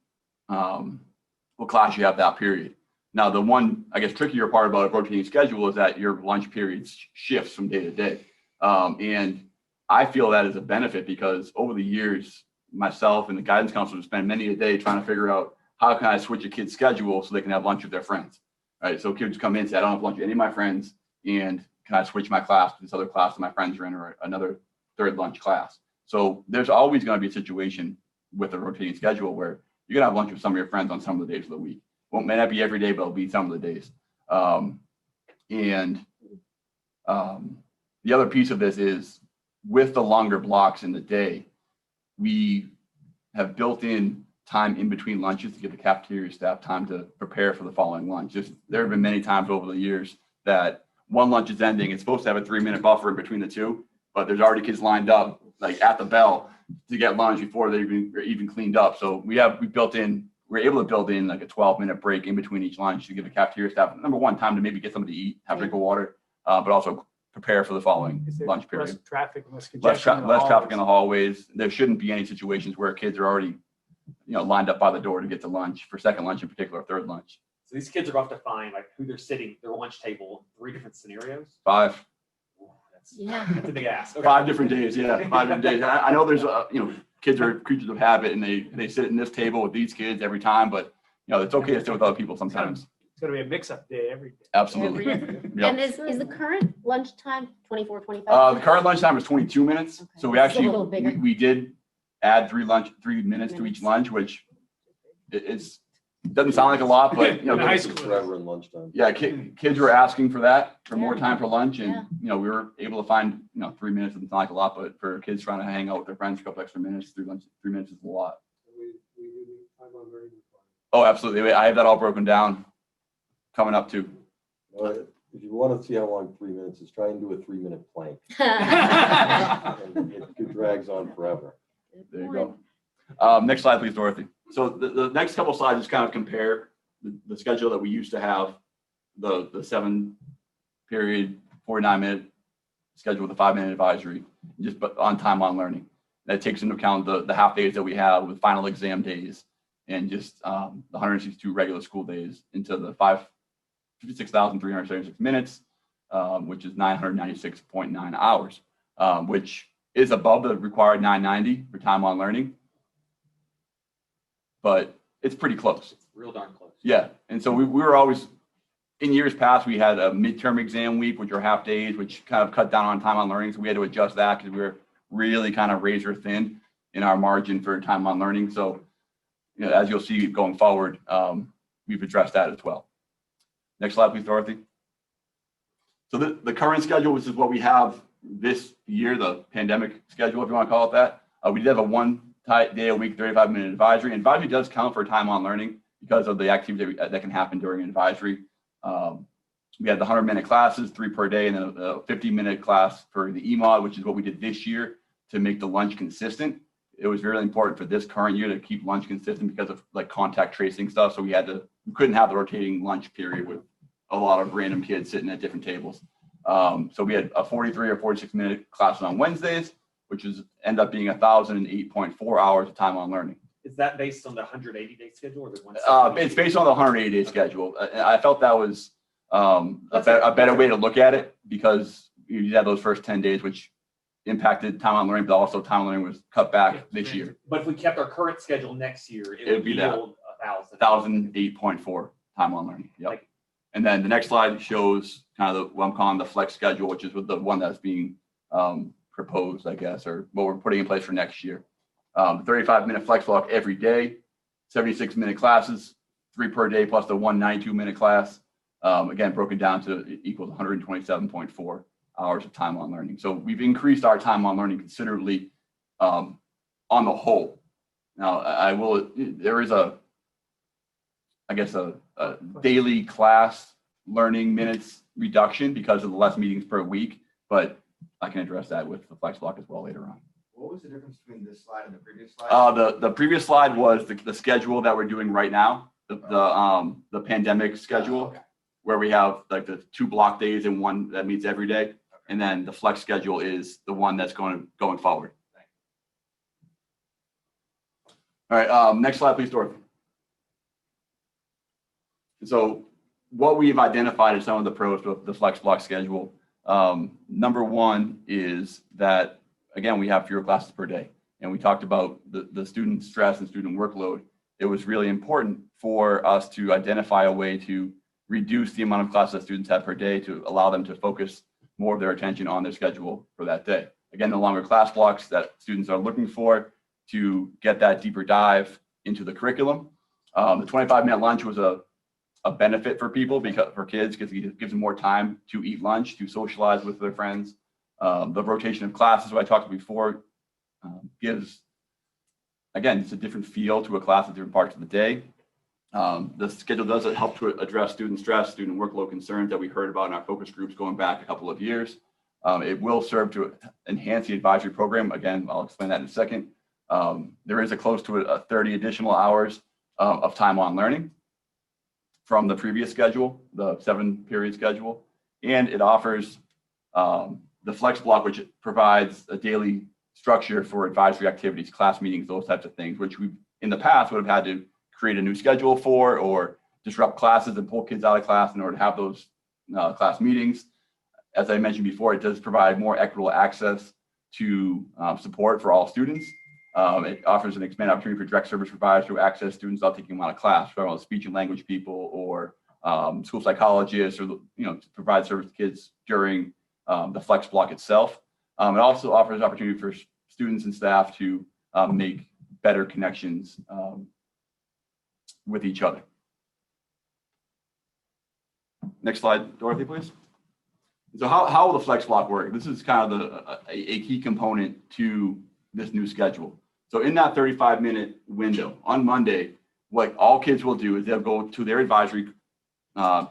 class you have that period. Now, the one, I guess, trickier part about a rotating schedule is that your lunch periods shifts from day to day. And I feel that is a benefit because over the years, myself and the guidance counselor spend many a day trying to figure out how can I switch a kid's schedule so they can have lunch with their friends, right? So kids come in and say, I don't have lunch with any of my friends, and can I switch my class to this other class that my friends are in, or another third lunch class? So there's always going to be a situation with a rotating schedule where you're going to have lunch with some of your friends on some of the days of the week. Well, it may not be every day, but it'll be some of the days. The other piece of this is with the longer blocks in the day, we have built in time in between lunches to give the cafeteria staff time to prepare for the following lunch. There have been many times over the years that one lunch is ending. It's supposed to have a 3-minute buffer in between the 2, but there's already kids lined up like at the bell to get lunch before they're even cleaned up. So we built in we're able to build in like a 12-minute break in between each lunch to give the cafeteria staff, number one, time to maybe get something to eat, have a drink of water, but also prepare for the following Is there lunch less period. traffic, less Less, congestion in the less traffic in the hallways? hallways. There shouldn't be any situations where kids are already, lined up by the door to get to lunch, for second lunch in particular, third lunch. So these kids are going to have to find like who they're sitting, their lunch table, 3 different scenarios. 5. Ooh, Yeah. That's a big ask. Okay. 5 different days, yeah, 5 different days. I know there's, kids are creatures of habit and they sit in this table with these kids every time, but it's okay to sit with other people sometimes. It's gonna be a mix-up day every day. Absolutely. Yep. And is the current lunchtime 24, 25? The current lunchtime is 22 minutes. Okay. So we It's a actually, little bigger. we did add 3 minutes to each lunch, which doesn't sound like a lot, but, In high kids- school. Forever in lunchtime. yeah, kids were asking for that, for more Yeah. time for lunch. And, Yeah. we were able to find, 3 minutes doesn't sound like a lot, but for kids trying to hang out with their friends for a couple extra minutes, 3 minutes is a lot. We do need time on learning requirements. Oh, absolutely. I have that all broken down coming up too. If you want to see how long 3 minutes is, try and do a 3-minute plank. And it drags on forever. There you go. Next slide, please, Dorothy. So the next couple slides just kind of compare the schedule that we used to have, the 7-period, 49-minute schedule with the 5-minute advisory, just on time on learning. That takes into account the half days that we have with final exam days and just the 162 regular school days into the 56,376 minutes, which is 996.9 hours, which is above the required 990 for time on learning, but it's pretty close. It's real darn close. Yeah, and so we were always, in years past, we had a midterm exam week, which are half days, which kind of cut down on time on learning. So we had to adjust that because we were really kind of razor thin in our margin for time on learning. So, as you'll see going forward, we've addressed that as well. Next slide, please, Dorothy. So the current schedule, which is what we have this year, the pandemic schedule, if you want to call it that. We did have a 1 day a week, 35-minute advisory. And advisory does count for time on learning because of the activity that can happen during advisory. We had the 100-minute classes, 3 per day, and then a 50-minute class for the EMOD, which is what we did this year to make the lunch consistent. It was really important for this current year to keep lunch consistent because of like contact tracing stuff. So we couldn't have the rotating lunch period with a lot of random kids sitting at different tables. So we had a 43 or 46-minute class on Wednesdays, which end up being 1,008.4 hours of time on learning. Is that based on the 180-day schedule or the 170? It's based on the 180-day schedule. I felt that was a better way to look at it because you had those first 10 days, which impacted time on learning, but also time on learning was cut back this year. But if we kept our current schedule next year, it would be that. yield 1,000. 1,008.4 time on learning. Yep. Like- And then the next slide shows kind of what I'm calling the flex schedule, which is with the one that's being proposed, I guess, or what we're putting in place for next year. 35-minute flex block every day, 76-minute classes, 3 per day plus the 192-minute class. Again, broken down to equals 127.4 hours of time on learning. So we've increased our time on learning considerably on the whole. Now, there is a daily class learning minutes reduction because of the less meetings per week, but I can address that with the flex block as well later on. What was the difference between this slide and the previous slide? The previous slide was the schedule that we're doing right now, the pandemic schedule, Okay. where we have like the 2 block days and 1 that meets every day. And then the flex schedule is the one that's going forward. All right, next slide, please, Dorothy. So what we've identified as some of the pros of the flex block schedule. Number 1 is that, again, we have fewer classes per day. And we talked about the student stress and student workload. It was really important for us to identify a way to reduce the amount of classes that students have per day to allow them to focus more of their attention on their schedule for that day. Again, the longer class blocks that students are looking for to get that deeper dive into the curriculum. The 25-minute lunch was a benefit for people, for kids, because it gives them more time to eat lunch, to socialize with their friends. The rotation of classes, what I talked about before, gives, again, it's a different feel to a class at different parts of the day. The schedule does help to address student stress, student workload concerns that we heard about in our focus groups going back a couple of years. It will serve to enhance the advisory program. Again, I'll explain that in a second. There is close to 30 additional hours of time on learning from the previous schedule, the 7-period schedule. And it offers the flex block, which provides a daily structure for advisory activities, class meetings, those types of things, which we in the past would have had to create a new schedule for, or disrupt classes and pull kids out of class in order to have those class meetings. As I mentioned before, it does provide more equitable access to support for all students. It offers an expanded opportunity for direct service providers to access students without taking them out of class, whether it's speech and language people or school psychologists, or to provide service to kids during the flex block itself. It also offers opportunity for students and staff to make better connections with each other. Next slide, Dorothy, please. So how will the flex block work? This is kind of a key component to this new schedule. So in that 35-minute window on Monday, what all kids will do is they'll go to their advisory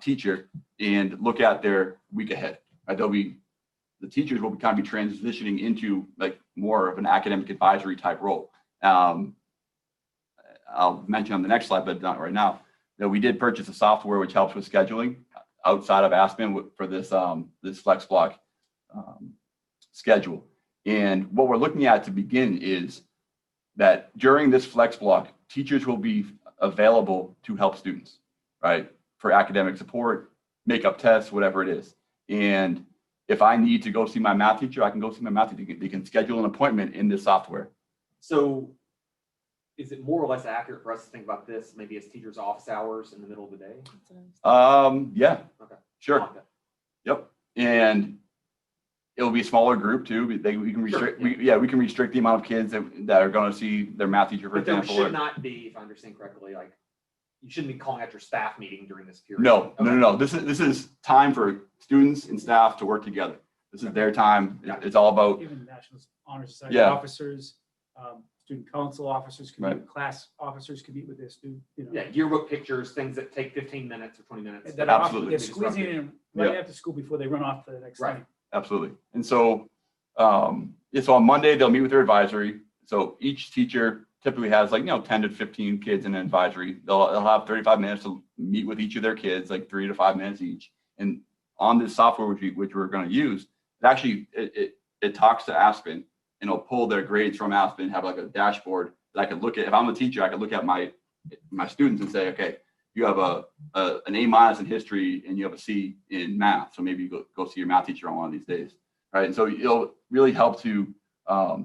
teacher and look at their week ahead. Right? The teachers will kind of be transitioning into like more of an academic advisory type role. I'll mention on the next slide, but not right now, that we did purchase a software which helps with scheduling outside of Aspen for this this flex block schedule. And what we're looking at to begin is that during this flex block, teachers will be available to help students, right? For academic support, make up tests, whatever it is. And if I need to go see my math teacher, I can go see my math teacher. They can schedule an appointment in this software. So is it more or less accurate for us to think about this maybe as teachers' office hours in the middle of the day? Yeah, Okay. sure. Okay. Yep. And it'll be a smaller group too. We can restrict, Sure, we can restrict the amount of kids that are going to see their math teacher, for But there example. should not be, if I understand correctly, like you shouldn't be calling out your staff meeting during this period. No. Okay. This is time for students and staff to work together. This is their time. It's all about, Even National Honor Society Yeah. officers, student council officers, could meet, class officers could meet with their student, Yeah, yearbook pictures, things that take 15 minutes or 20 minutes. That that are Absolutely. they're squeezing in right after school before they run off to the next Right. thing. absolutely. And so, so on Monday, they'll meet with their advisory. So each teacher typically has 10 to 15 kids in an advisory. They'll have 35 minutes to meet with each of their kids, like 3 to 5 minutes each. And on this software, which we're going to use, it talks to Aspen, and it'll pull their grades from Aspen, have like a dashboard that I could look at. If I'm the teacher, I could look at my students and say, okay, you have an A- in history and you have a C in math. So maybe you go see your math teacher on one of these days, right? And so it'll really help to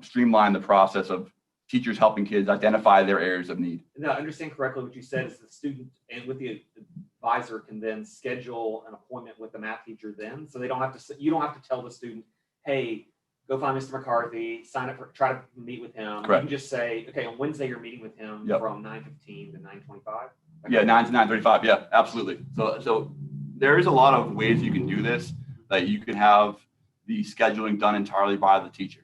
streamline the process of teachers helping kids identify their areas of need. Now, understand correctly what you said is the student and with the advisor can then schedule an appointment with the math teacher then, so you don't have to tell the student, hey, go find Mr. McCarthy, sign up try to meet with him. Correct. You can just say, okay, on Wednesday you're meeting with him Yep. from 9:15 to 9:25. Yeah, 9 to 9:35. Yeah, absolutely. So there is a lot of ways you can do this, that you can have the scheduling done entirely by the teacher.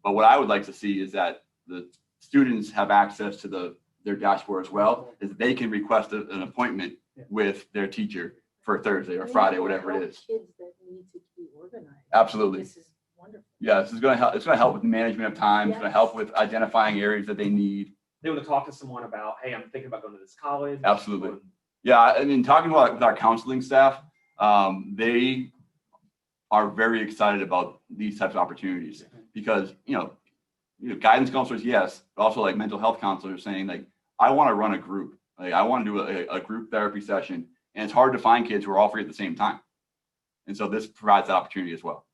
But what I would like to see is that the students have access to their dashboard as well, is they can request an appointment with their teacher for Thursday or Friday, whatever it is. Kids that need to be organized. Absolutely. This is wonderful. Yeah, this is going to help. It's going to help with the management of time. It's going to help with identifying areas that they need. They want to talk to someone about, hey, I'm thinking about going to this college. Absolutely. Yeah, I mean, talking about with our counseling staff, they are very excited about these types of opportunities because, guidance counselors, yes, but also like mental health counselors saying like, I want to run a group. Like I want to do a group therapy session, and it's hard to find kids who are all free at the same time. And so this provides that opportunity as well.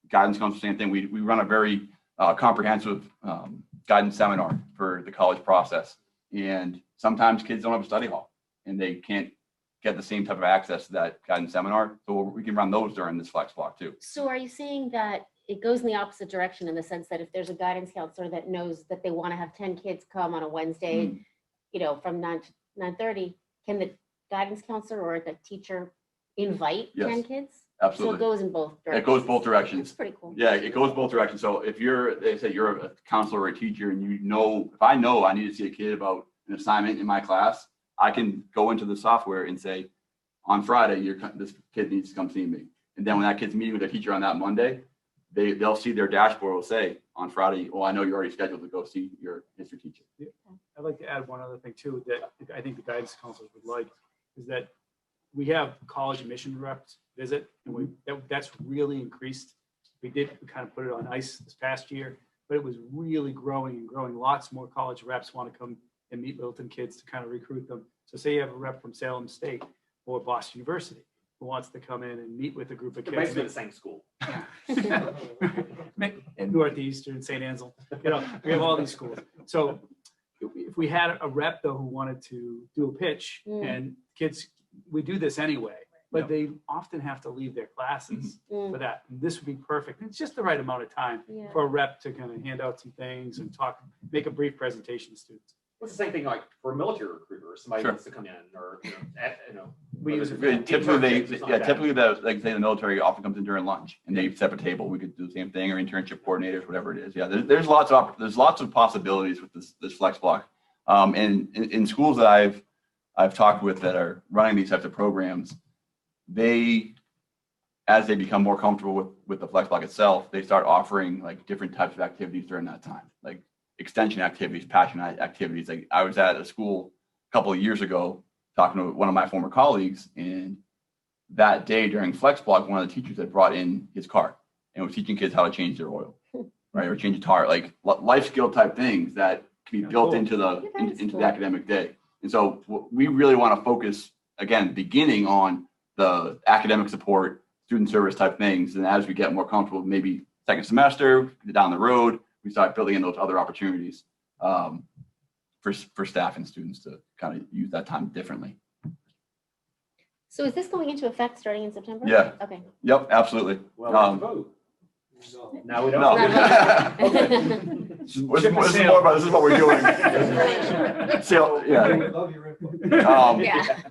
Guidance counselors, same thing. We run a very comprehensive guidance seminar for the college process. And sometimes kids don't have a study hall and they can't get the same type of access to that guidance seminar. So we can run those during this flex block too. So are you saying that it goes in the opposite direction in the sense that if there's a guidance counselor that knows that they want to have 10 kids come on a Wednesday, from 9 to 9:30, can the guidance counselor or the teacher invite 10 kids? Absolutely. So it goes in both directions. It goes both directions. That's pretty cool. Yeah, it goes both directions. So if they say you're a counselor or a teacher and if I know I need to see a kid about an assignment in my class, I can go into the software and say, on Friday, this kid needs to come see me. And then when that kid's meeting with their teacher on that Monday, they'll see their dashboard will say on Friday, well, I know you're already scheduled to go see your history teacher. Yeah. I'd like to add one other thing too, that I think the guidance counselors would like, is that we have college admission reps visit, and that's really increased. We kind of put it on ice this past year, but it was really growing and growing. Lots more college reps want to come and meet Littleton kids to kind of recruit them. So say you have a rep from Salem State or Boston University who wants to come in and meet with a group of They're kids. basically the same school. In Northeastern, St. Ansel, we have all these schools. So if we had a rep though who wanted to do a pitch, and kids, we do this anyway, but they often have to leave their classes for that. And this would be perfect. It's just the right amount of time for a rep to kind of hand out some things and make a brief presentation to students. It's the same thing like for a military recruiter, somebody wants to come in, or We use it. Typically, typically like say the military often comes in during lunch and they set up a table. We could do the same thing, or internship coordinators, whatever it is. Yeah, there's lots of possibilities with this flex block. And in schools that I've talked with that are running these types of programs, as they become more comfortable with the flex block itself, they start offering like different types of activities during that time, like extension activities, passion activities. Like I was at a school a couple of years ago talking to one of my former colleagues, and that day during flex block, one of the teachers had brought in his car and was teaching kids how to change their oil, right, or change a tire, like life skill type things that can be built into the academic day. And so we really want to focus again, beginning on the academic support, student service type things, and as we get more comfortable, maybe second semester down the road, we start building in those other opportunities for staff and students to kind of use that time differently. So is this going into effect starting in September? Yeah. Okay. Yep, absolutely. Well, we have to vote. No, we don't. No. This is more about this is what we're doing. So Yeah.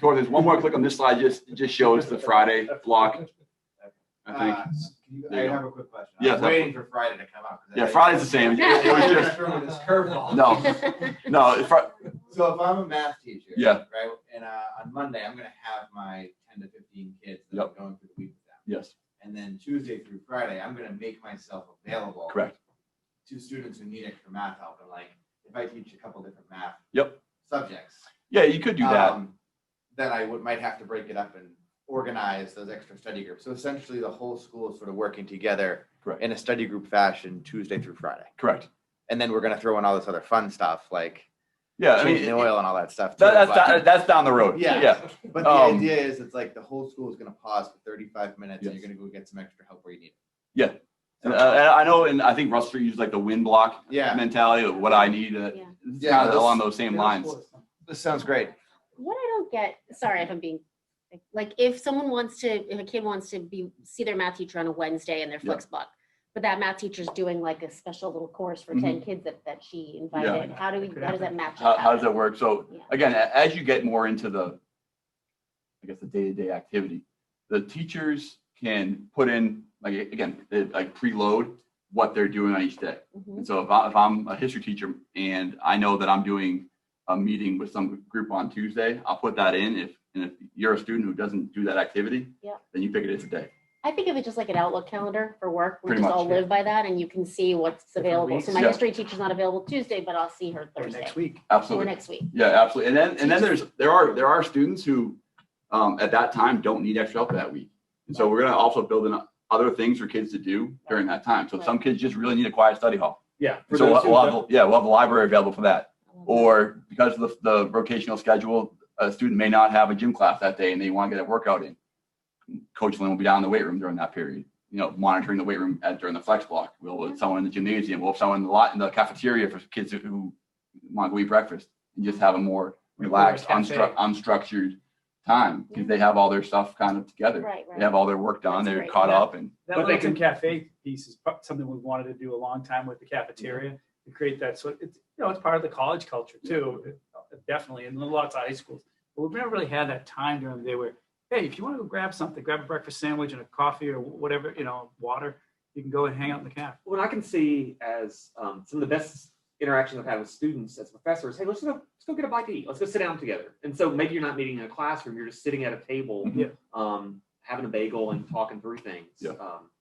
There's one more click on this slide. Just shows the Friday block. I think. I have a quick question. Yes, I'm waiting for Friday to come out. Yeah, Friday's the same. It was just throwing this curveball. no. It's So if I'm a math teacher, Yeah. right, and on Monday I'm going to have my 10 to 15 kids that I'm going through the week with them. Yes. And then Tuesday through Friday, I'm going to make myself available. Correct. To students who need extra math help, and like if I teach a couple different math subjects. Yeah, you could do that. Then I might have to break it up and organize those extra study groups. So essentially the whole school is sort of working together in a study group fashion Tuesday through Friday. Correct. And then we're going to throw in all this other fun stuff like changing the oil and all that stuff. Too, that's down the road. Yeah. But the idea is it's like the whole school is going to pause for 35 minutes and you're going to go get some extra help where you need it. Yeah. And I know, and I think Russell uses like the win block mentality of what I need. Kind of along those same lines. This sounds great. What I don't get, sorry if I'm being, like if a kid wants to see their math teacher on a Wednesday in their flex block, but that math teacher's doing like a special little course for 10 kids that she invited. How does that match up? How does that work? So again, as you get more into the day-to-day activity, the teachers can put in preload what they're doing on each day. And so if I'm a history teacher and I know that I'm doing a meeting with some group on Tuesday, I'll put that in. If you're a student who doesn't do that activity, then you pick it as a day. I think of it just like an Outlook calendar for work. We Pretty just much, all live by that, and you can see what's available. So my history teacher's not available Tuesday, but I'll see her Thursday. Next week. Absolutely. Or next week. Yeah, absolutely. And then there are students who at that time don't need extra help that week. And so we're going to also build in other things for kids to do during that time. So some kids just really need a quiet study hall. Yeah. So we'll have the library available for that. Or because of the rotational schedule, a student may not have a gym class that day and they want to get a workout in. Coach Lynn will be down in the weight room during that period, monitoring the weight room during the flex block. We'll have someone in the gymnasium. We'll have someone in the cafeteria for kids who want to go eat breakfast and just have a more relaxed, unstructured time because they have all their stuff kind of together. Right. They have all their work done. They're caught up. And that Littleton Cafe piece is something we wanted to do a long time with the cafeteria to create that. So it's part of the college culture too, definitely, and lots of high schools. But we've never really had that time during the day where, hey, if you want to go grab something, grab a breakfast sandwich and a coffee or whatever, water, you can go and hang out in the cafe. What I can see as some of the best interactions I've had with students as professors, hey, let's go get a bite to eat. Let's go sit down together. And so maybe you're not meeting in a classroom, you're just sitting at a table, having a bagel and talking through things.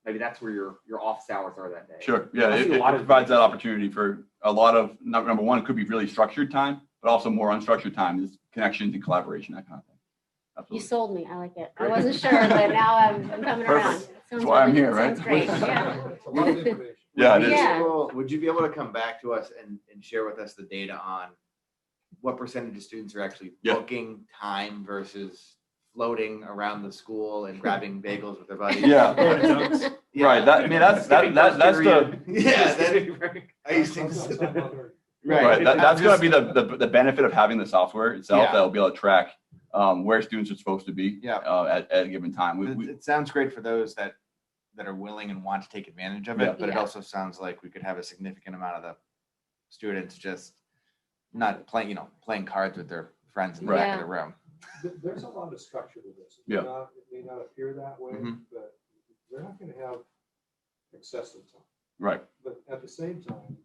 Maybe that's where your office hours are that day. Sure. Yeah, it provides that opportunity for a lot of, number one, it could be really structured time, but but also more unstructured time, is connections and collaboration, that kind of thing. You Absolutely. sold me. I like it. I Great. wasn't sure, but now I'm coming around. Perfect. Sounds why I'm really- here, right? Sounds great. Yeah. It's a lot of information. Yeah, it Would you is. be Yeah. Would you be able to come back to us and share with us the data on what percentage of students are actually Yeah. booking time versus floating around the school and grabbing bagels with their buddies? Yeah. Yeah. Right. That, I mean, that's the Yeah, that, I used to. right. That's going to be the benefit of having the software itself. Yeah. That'll be able to track where students are supposed to be. Yeah. At a given time. It sounds great for those that are willing and want to take advantage of it, Yeah. but it Yeah. also sounds like we could have a significant amount of the students just not playing, playing cards with their friends in the back of the room. There's a lot of structure to this. Yeah. It may not appear that way, Mhm. but they're not gonna have excessive time. Right. But at the same time,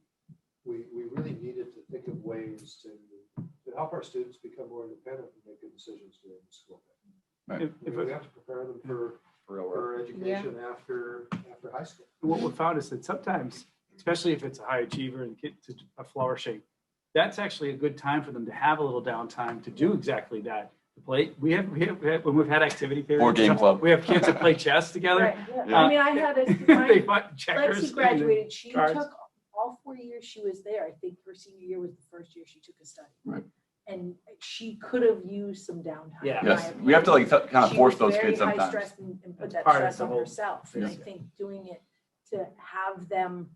we really needed to think of ways to help our students become more independent and make good decisions during the school day. Right. I mean, we have to prepare them for education after high school. What we found is that sometimes, especially if it's a high achiever and get to a flower shape, that's actually a good time for them to have a little downtime to do exactly that. To play, we have when we've had activity periods. Board game club. We have kids that play chess together. Right, yeah. Yeah. I mean, I had They a, fight checkers. Lexi graduated, she cards. took all 4 years she was there. I think her senior year was the first year she took a study. Right. And she could have used some downtime. Yeah. in my Yes. We have to opinion. kind of She force was those very kids sometimes. high-stressed and put that Part of stress the on whole- herself. And I Yes. think doing it to have them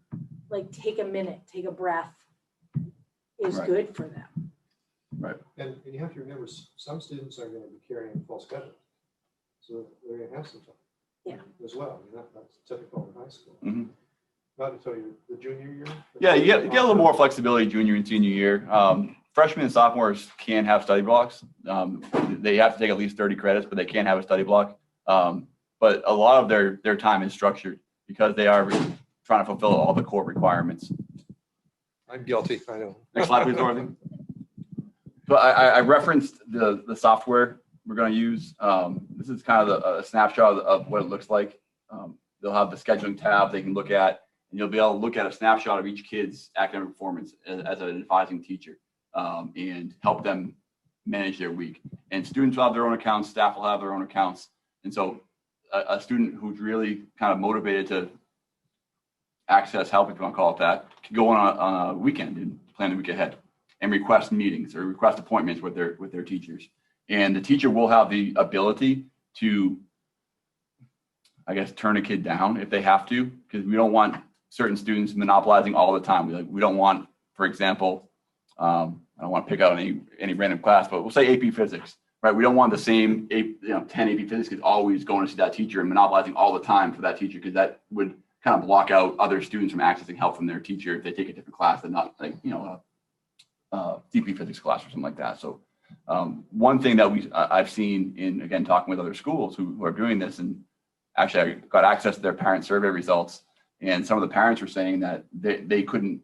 like take a minute, take a breath is Right. good for them. And you have to remember, some students are gonna be carrying full schedules. So they're gonna have some time. Yeah. As well. I mean, that's typical in high school. Mhm. Not until the junior year. Yeah, you get a little more flexibility junior and senior year. Freshmen and sophomores can have study blocks. They have to take at least 30 credits, but they can have a study block. But a lot of their time is structured because they are trying to fulfill all the core requirements. I'm guilty, I know. Next slide, please, Dorothy. So I referenced the software we're going to use. This is kind of a snapshot of what it looks like. They'll have the scheduling tab they can look at, and you'll be able to look at a snapshot of each kid's academic performance as an advising teacher and help them manage their week. And students will have their own accounts, staff will have their own accounts. And so a student who's really kind of motivated to access help, if you want to call it that, can go on a weekend and plan the week ahead and request meetings or request appointments with their teachers. And the teacher will have the ability to, I guess, turn a kid down if they have to, because we don't want certain students monopolizing all the time. We don't want, for example, I don't want to pick out any random class, but we'll say AP Physics, right? We don't want the same 10 AP Physics kids always going to see that teacher and monopolizing all the time for that teacher, because that would kind of block out other students from accessing help from their teacher if they take a different class and not like, DP Physics class or something like that. So one thing that I've seen in, again, talking with other schools who are doing this, and actually I got access to their parent survey results, and some of the parents were saying that they couldn't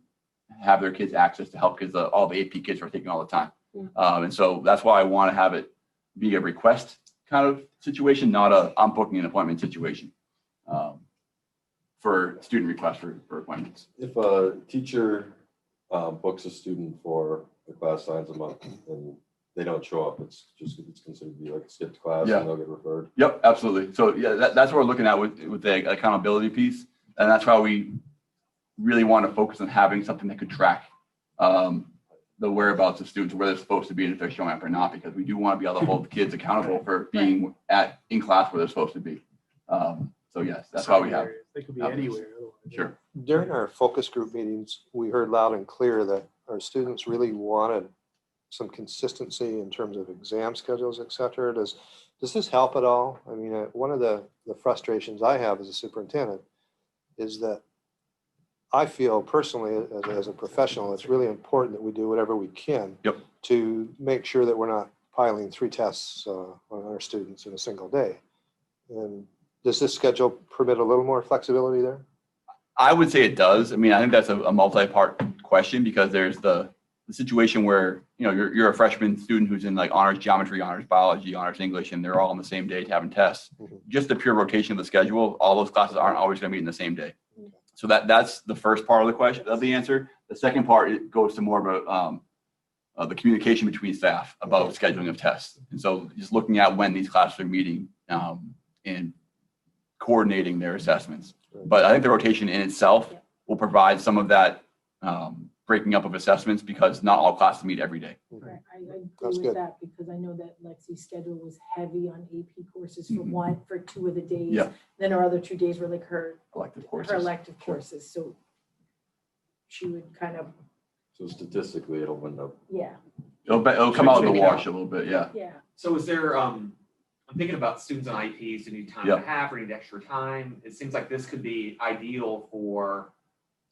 have their kids access to help because all the AP kids are taking all the time. And so that's why I want to have it be a request kind of situation, not a I'm booking an appointment situation for student requests for appointments. If a teacher books a student for a class signs a month and they don't show up, it's considered to be like a skipped class Yeah. and they'll get referred. Yep, absolutely. So yeah, that's what we're looking at with the accountability piece. And that's why we really want to focus on having something that could track the whereabouts of students, where they're supposed to be and if they're showing up or not, because we do want to be able to hold kids accountable for being in class where they're supposed to be. So yes, that's why we have. They could be have anywhere. this. otherwise. Sure. During our focus group meetings, we heard loud and clear that our students really wanted some consistency in terms of exam schedules, et cetera. Does this help at all? I mean, one of the frustrations I have as a superintendent is that I feel personally as a professional, it's really important that we do whatever we can to make sure that we're not piling 3 tests on our students in a single day. And does this schedule permit a little more flexibility there? I would say it does. I mean, I think that's a multi-part question, because there's the situation where, you're a freshman student who's in like honors geometry, honors biology, honors English, and they're all on the same day having tests. Just the pure rotation of the schedule, all those classes aren't always going to meet in the same day. So that's the first part of the question, of the answer. The second part, it goes to more of the communication between staff about scheduling of tests. And so just looking at when these classes are meeting and coordinating their assessments. But I think the rotation in itself will provide some of that breaking up of assessments because not all classes meet every day. Right, I agree That's with good. that because I know that Lexi's schedule was heavy on AP courses for Mhm. for 2 of the days. Yeah. Then our other 2 days were like her Elective courses. elective courses, so she would kind of, So statistically, it'll end up. yeah, It'll come out in the Should- wash a little bit, yeah. yeah. So is there, I'm thinking about students on IEPs who need time and a half or need extra time. It seems like this could be ideal for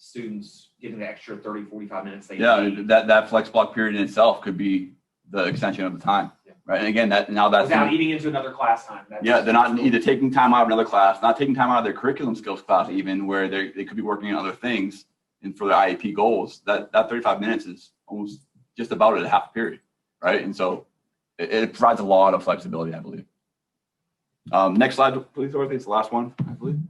students getting the extra 30, 45 minutes they Yeah, need. that flex block period in itself could be the extension of the time, Yeah. right? And again, that's Without eating into another class time. yeah, they're not either taking time out of another class, not taking time out of their curriculum skills class even, where they could be working on other things and for their IEP goals. That 35 minutes is almost just about at a half period, right? And so it provides a lot of flexibility, I believe. Next slide, please, Dorothy. It's the last one, I believe.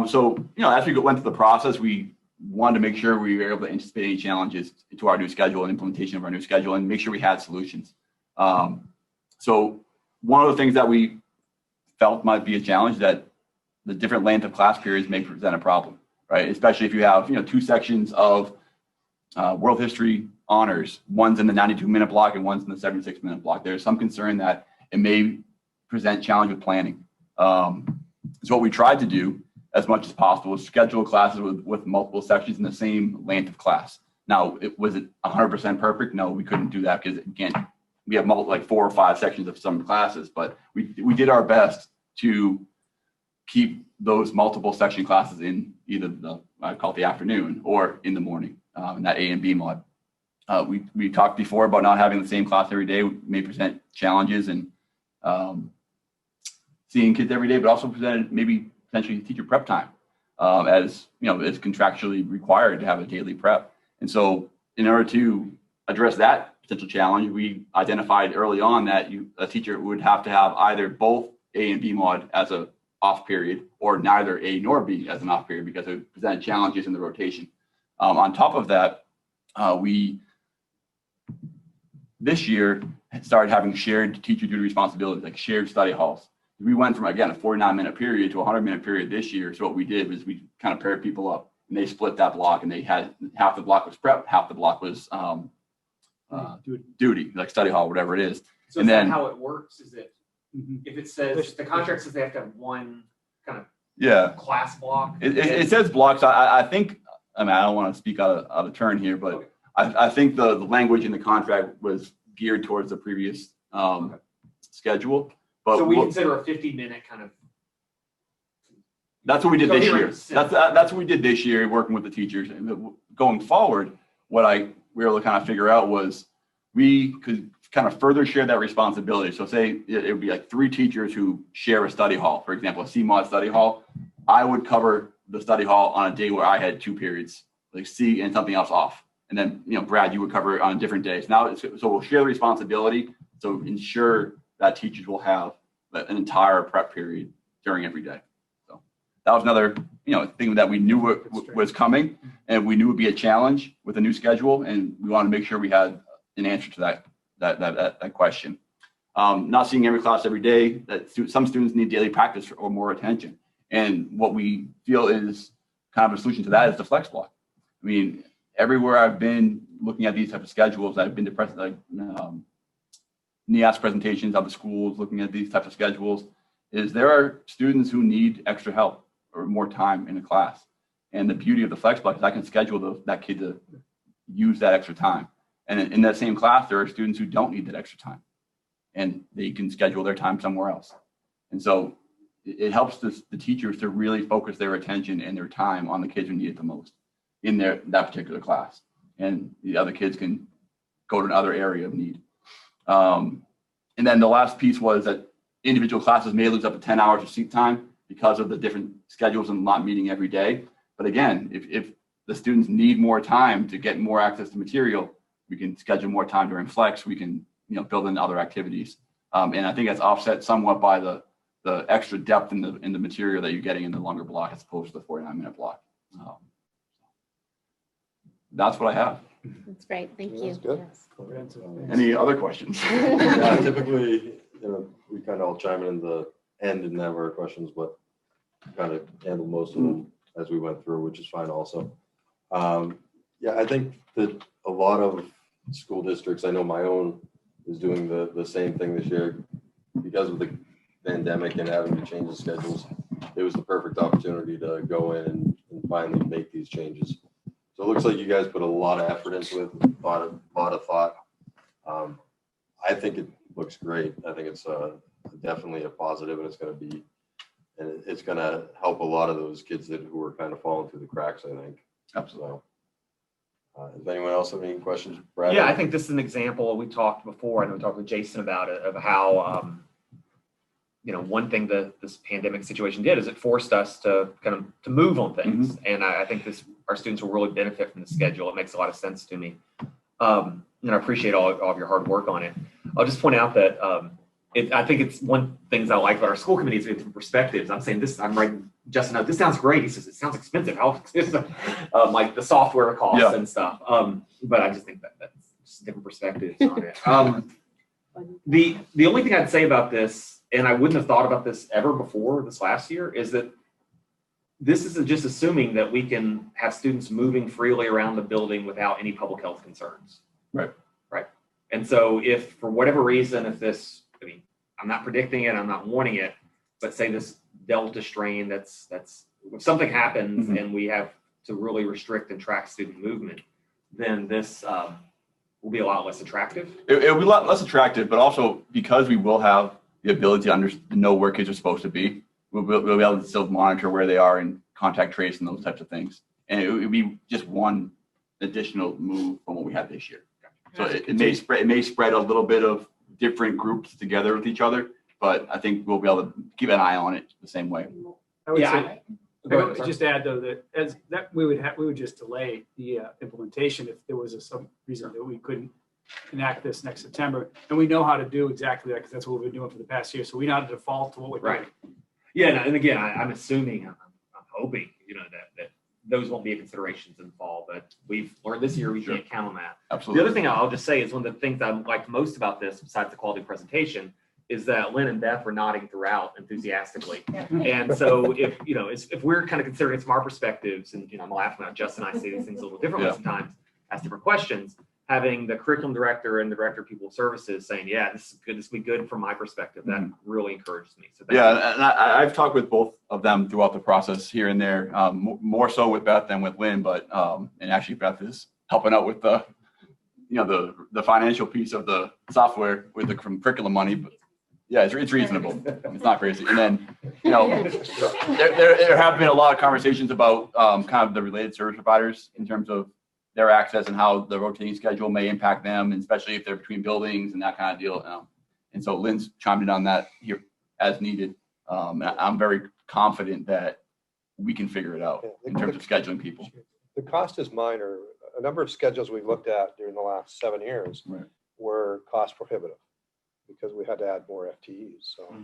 So, as we went through the process, we wanted to make sure we were able to anticipate any challenges to our new schedule and implementation of our new schedule and make sure we had solutions. So one of the things that we felt might be a challenge that the different length of class periods may present a problem, right? Especially if you have, 2 sections of world history honors, one's in the 92-minute block and one's in the 76-minute block. There's some concern that it may present challenge with planning. So what we tried to do as much as possible is schedule classes with multiple sections in the same length of class. Now, was it 100% perfect? No, we couldn't do that because, again, we have like 4 or 5 sections of some classes, but we did our best to keep those multiple section classes in either I call it the afternoon or in the morning, in that A and B mod. We talked before about not having the same class every day may present challenges and seeing kids every day, but also presented maybe potentially teacher prep time, as is contractually required to have a daily prep. And so in order to address that potential challenge, we identified early on that a teacher would have to have either both A and B mod as a off period or neither A nor B as an off period because it presented challenges in the rotation. On top of that, we this year started having shared teacher duty responsibilities, like shared study halls. We went from, again, a 49-minute period to a 100-minute period this year. So what we did was we kind of paired people up and they split that block and they had half the block was prep, half the block was duty, like study hall, whatever it is. So and is that then how it works? Is it, if it says, the contract says they have to have one kind yeah, of class block? it says blocks. I think, I don't want to speak out of turn here, but Okay. I think the language in the contract was geared towards the previous schedule. But So we consider a 50-minute kind of. that's what we did this year. coherence. That's what we did this year, working with the teachers. And going forward, what we were able to kind of figure out was we could kind of further share that responsibility. So say it would be like 3 teachers who share a study hall, for example, a CMOD study hall. I would cover the study hall on a day where I had 2 periods, like C and something else off. And then, Brad, you would cover it on different days. Now, so we'll share the responsibility. So ensure that teachers will have an entire prep period during every day. So that was another, thing that we knew was coming, and we knew would be a challenge with a new schedule, and we wanted to make sure we had an answer to that question. Not seeing every class every day. That some students need daily practice or more attention, and what we feel is kind of a solution to that is the flex block. Everywhere I've been looking at these types of schedules, I've been to NEAS presentations of the schools looking at these types of schedules, is there are students who need extra help or more time in a class. And the beauty of the flex block is I can schedule that kid to use that extra time. And in that same class, there are students who don't need that extra time and they can schedule their time somewhere else. And so it helps the teachers to really focus their attention and their time on the kids who need it the most in that particular class. And the other kids can go to another area of need. And then the last piece was that individual classes may lose up to 10 hours of seat time because of the different schedules and not meeting every day. But again, if the students need more time to get more access to material, we can schedule more time during flex. We can, build in other activities. And I think that's offset somewhat by the extra depth in the material that you're getting in the longer block as opposed to the 49-minute block. That's what I have. That's great. Thank you. That's good. Yes. Any other questions? Yeah, typically, we kind of all chime in the end and have our questions, but kind of handle most of them as we went through, which is fine also. Yeah, I think that a lot of school districts, I know my own is doing the same thing this year because of the pandemic and having to change the schedules. It was the perfect opportunity to go in and finally make these changes. So it looks like you guys put a lot of effort into it, a lot of thought. I think it looks great. I think it's definitely a positive, and it's going to help a lot of those kids who are kind of falling through the cracks, I think. Absolutely. Does anyone else have any questions? Brad? Yeah, I think this is an example. We talked before, I know we talked with Jason about it, of how, one thing that this pandemic situation did is it forced us to to move on things. And I think our students will really benefit from the schedule. It makes a lot of sense to me. And I appreciate all of your hard work on it. I'll just point out that I think it's one things I like about our school committee is we have different perspectives. I'm saying this, I'm writing Justin out, this sounds great. He says, it sounds expensive. How expensive? Like the software costs and stuff. But I just think that's just different perspectives on it. The only thing I'd say about this, and I wouldn't have thought about this ever before this last year, is that this is just assuming that we can have students moving freely around the building without any public health concerns. Right. Right. And so if for whatever reason, I'm not predicting it, I'm not warning it, but say this Delta strain, that's if something happens and we have to really restrict and track student movement, then this will be a lot less attractive. It'll be a lot less attractive, but also because we will have the ability to know where kids are supposed to be, we'll be able to still monitor where they are and contact trace and those types of things. And it would be just one additional move from what we had this year. So it may spread a little bit of different groups together with each other, but I think we'll be able to keep an eye on it the same way. I would say, Go ahead, just add though that we would just delay the implementation if there was some reason that we couldn't enact this next September. And we know how to do exactly that because that's what we've been doing for the past year. So we know how to default to what we're doing. Right. Yeah, and again, I'm assuming, I'm hoping, that those won't be a considerations in the fall, but we've learned this year we can't count on that. Absolutely. The other thing I'll just say is one of the things I like most about this, besides the quality presentation, is that Lynn and Beth were nodding throughout enthusiastically. And so if we're kind of considering it from our perspectives, and I'm laughing about Justin and I say these things a little differently sometimes, ask different questions, having the curriculum director and the director of people services saying, yeah, this is good, this will be good from my perspective, that really encourages me. So and I've talked with both of them throughout the process here and there, more so with Beth than with Lynn, but and actually Beth is helping out with the financial piece of the software from curriculum money, but yeah, it's reasonable. It's not crazy. And then, there have been a lot of conversations about kind of the related service providers in terms of their access and how the rotating schedule may impact them, and especially if they're between buildings and that kind of deal. And so Lynn's chimed in on that here as needed. I'm very confident that we can figure it out in terms of scheduling people. The cost is minor. A number of schedules we looked at during the last 7 years were cost prohibitive because we had to add more FTEs. So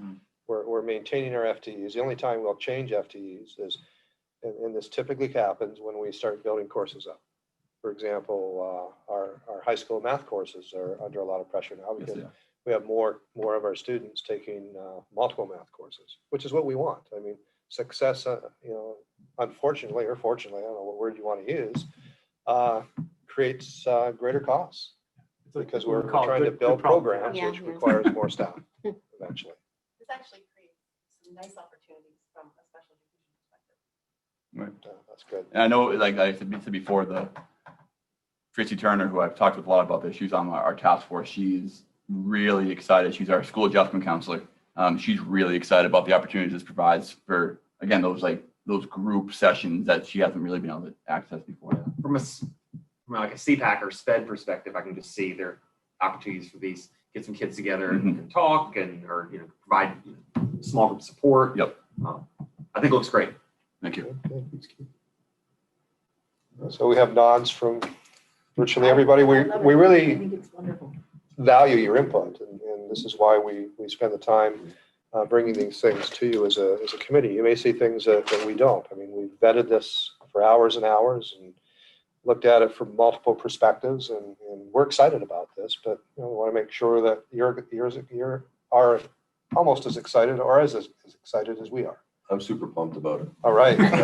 we're maintaining our FTEs. The only time we'll change FTEs is, and this typically happens when we start building courses up. For example, our high school math courses are under a lot of pressure now because we have more of our students taking multiple math courses, which is what we want. I mean, success, unfortunately or fortunately, I don't know what word you want to use, creates greater costs because we're trying to build programs which requires more staff eventually. This actually creates some nice opportunities from a special education perspective. Right. That's good. And I know, like I said before, Tracy Turner, who I've talked with a lot about this, she's on our task force. She's really excited. She's our school adjustment counselor. She's really excited about the opportunities this provides for, again, those group sessions that she hasn't really been able to access before. From like a CPAC or SPED perspective, I can just see there are opportunities for these, get some kids together and talk or provide small group support. Yep. I think it looks great. Thank you. So we have nods from virtually everybody. We really value your input, and this is why we spend the time bringing these things to you as a committee. You may see things that we don't. I mean, we've vetted this for hours and hours, and looked at it from multiple perspectives, and we're excited about this, but we want to make sure that you are almost as excited or as excited as we are. I'm super pumped about it. All right. I'm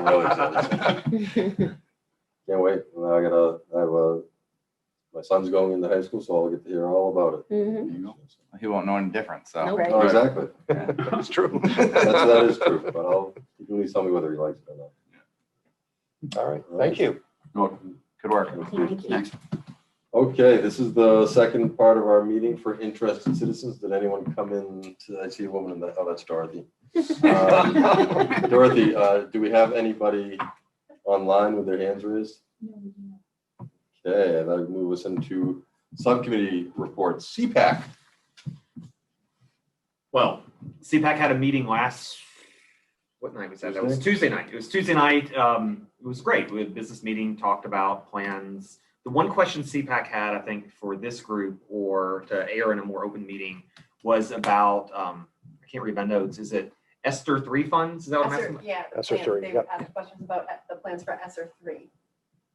really excited. Can't wait. My son's going into high school, so I'll get to hear all about it. Mhm. He won't know any different, so. Nope. Right. Oh, exactly. That's true. That is true, but you can at least tell me whether he likes it or not. All right, thank you. Good work. Thank you. Next. Okay, this is the second part of our meeting for interested citizens. Did anyone come in? I see a woman in the, oh, that's Dorothy. Dorothy, do we have anybody online with their hands raised? Okay, that would move us into subcommittee reports. CPAC. Well, CPAC had a meeting what night was that? That was Tuesday night. It was Tuesday night. It was great. We had a business meeting, talked about plans. The one question CPAC had, I think, for this group or to air in a more open meeting was about, I can't read my notes. Is it ESSER 3 funds? Is that what I'm asking? Yeah. ESSER 3, They yep. asked questions about the plans for ESSER 3.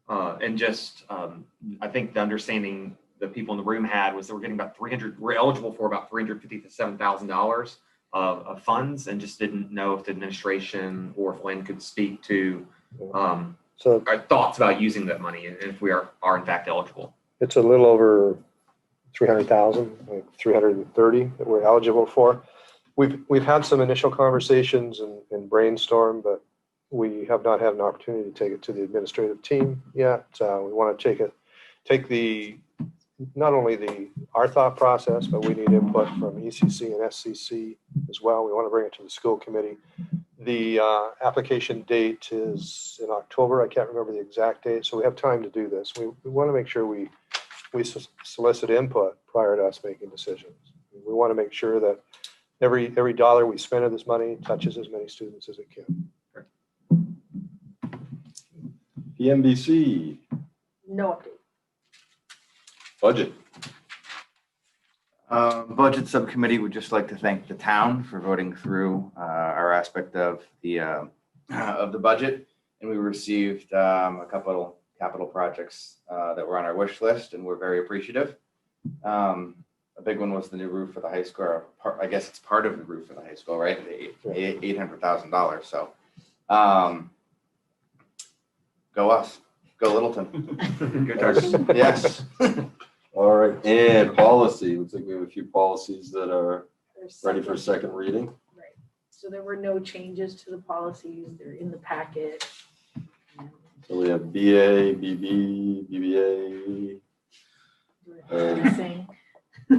And just, I think the understanding that people in the room had was that we're eligible for about $350,000 to $7,000 of funds, and just didn't know if the administration or if Lynn could speak to So our thoughts about using that money and if we are in fact eligible. it's a little over 300,000, like 330 that we're eligible for. We've had some initial conversations and brainstorm, but we have not had an opportunity to take it to the administrative team yet. We want to take not only our thought process, but we need input from ECC and SCC as well. We want to bring it to the school committee. The application date is in October. I can't remember the exact date, so we have time to do this. We want to make sure we solicit input prior to us making decisions. We want to make sure that every dollar we spend of this money touches as many students as it can. PMBC. No update. Budget. Budget subcommittee would just like to thank the town for voting through our aspect of the budget, and we received a couple capital projects that were on our wish list, and we're very appreciative. A big one was the new roof for the high school. I guess it's part of the roof for the high school, right? $800,000. So, go us, go Littleton. Good target. Yes. All right, and policy. Looks like we have a few policies that are There's ready for second. second reading. Right. So there were no changes to the policies. They're in the packet. So we have BA, BB, BBA. Anything. I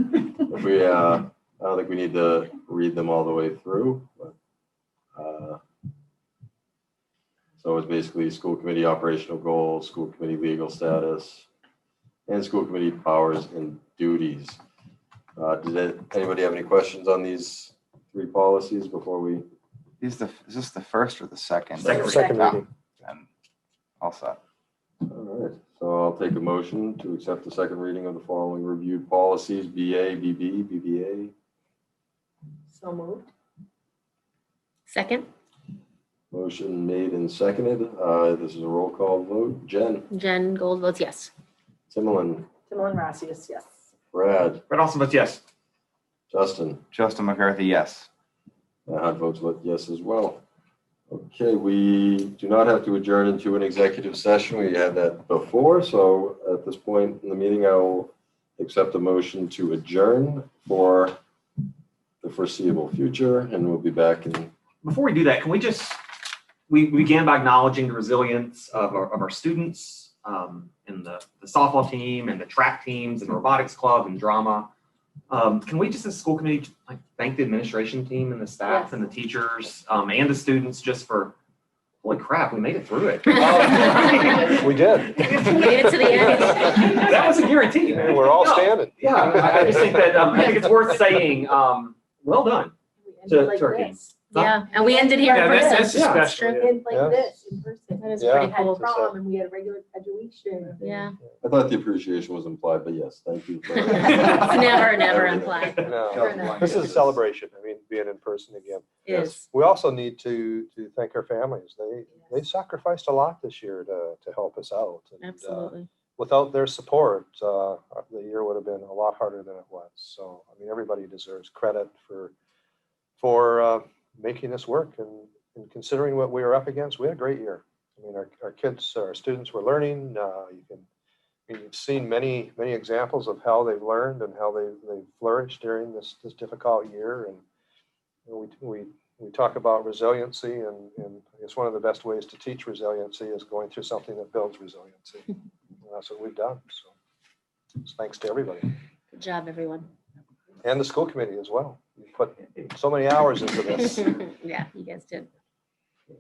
don't think we need to read them all the way through, but so it's basically school committee operational goals, school committee legal status, and school committee powers and duties. Did anybody have any questions on these three policies before we? Is this the first or the second? Second reading. And all set. All right, so I'll take a motion to accept the second reading of the following reviewed policies: BA, BB, BBA. So moved. Second, Motion made and seconded. This is a roll call vote. Jen Gold votes yes. Timmerman, Timon Rassius, yes. Brad, But also, but yes. Justin. Justin McCarthy, yes. Hot votes vote yes as well. Okay, we do not have to adjourn into an executive session. We had that before, so at this point in the meeting, I will accept a motion to adjourn for the foreseeable future, and we'll be back in. Before we do that, can we just, we began by acknowledging the resilience of our students, and the softball team and the track teams and the robotics club and drama. Can we just as a school committee thank the administration team and the staff Yes. and the teachers and the students just for, holy crap, we made it through it. We did. Made it to the end. That was a guarantee, man. We're all No, standing. Yeah, I just think that, I think it's worth saying, well done. and To like Turkey. this. Yeah, and we ended here Yeah, in that's person. especially. True. And like Yeah. this in person. That is Yeah. pretty We had cool. prom and we had regular graduation. Yeah. I thought the appreciation was implied, but yes, thank you. for- It's never implied. No, this is a celebration. I mean, being in person again. Is. We also need to thank our families. They sacrificed a lot this year to help us out. And, Absolutely. without their support, the year would have been a lot harder than it was. So, I mean, everybody deserves credit for making this work and considering what we were up against. We had a great year. I mean, our kids, our students were learning. You've seen many examples of how they've learned and how they've flourished during this difficult year. And we talk about resiliency, and I guess one of the best ways to teach resiliency is going through something that builds resiliency. And that's what we've done. So it's thanks to everybody. Good job, everyone. And the school committee as well. You put so many hours into this. Yeah, you guys did. I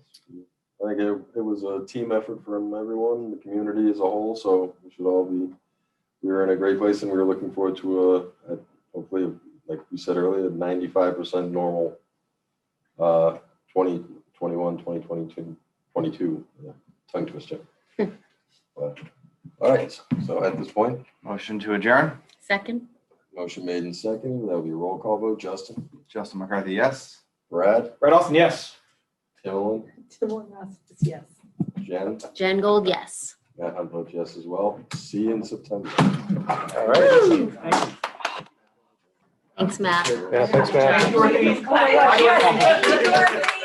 think it was a team effort from everyone, the community as a whole, so we were in a great place, and we were looking forward to hopefully, like we said earlier, 95% normal 2021, 2022, 22, tongue twister. But, all right, so at this point, Motion to adjourn. Second? motion made and seconded. That will be a roll call vote. Justin, Justin McCarthy, yes. Brad, Brett Austin, yes. Timlin, Timor Ross, yes. Jen, Jen Gold, yes. Matt Hunt votes yes as well. See you in September. All right. Thanks, Matt. Yeah, thanks, Matt. Thank you, Dorothy. Oh my gosh, yes.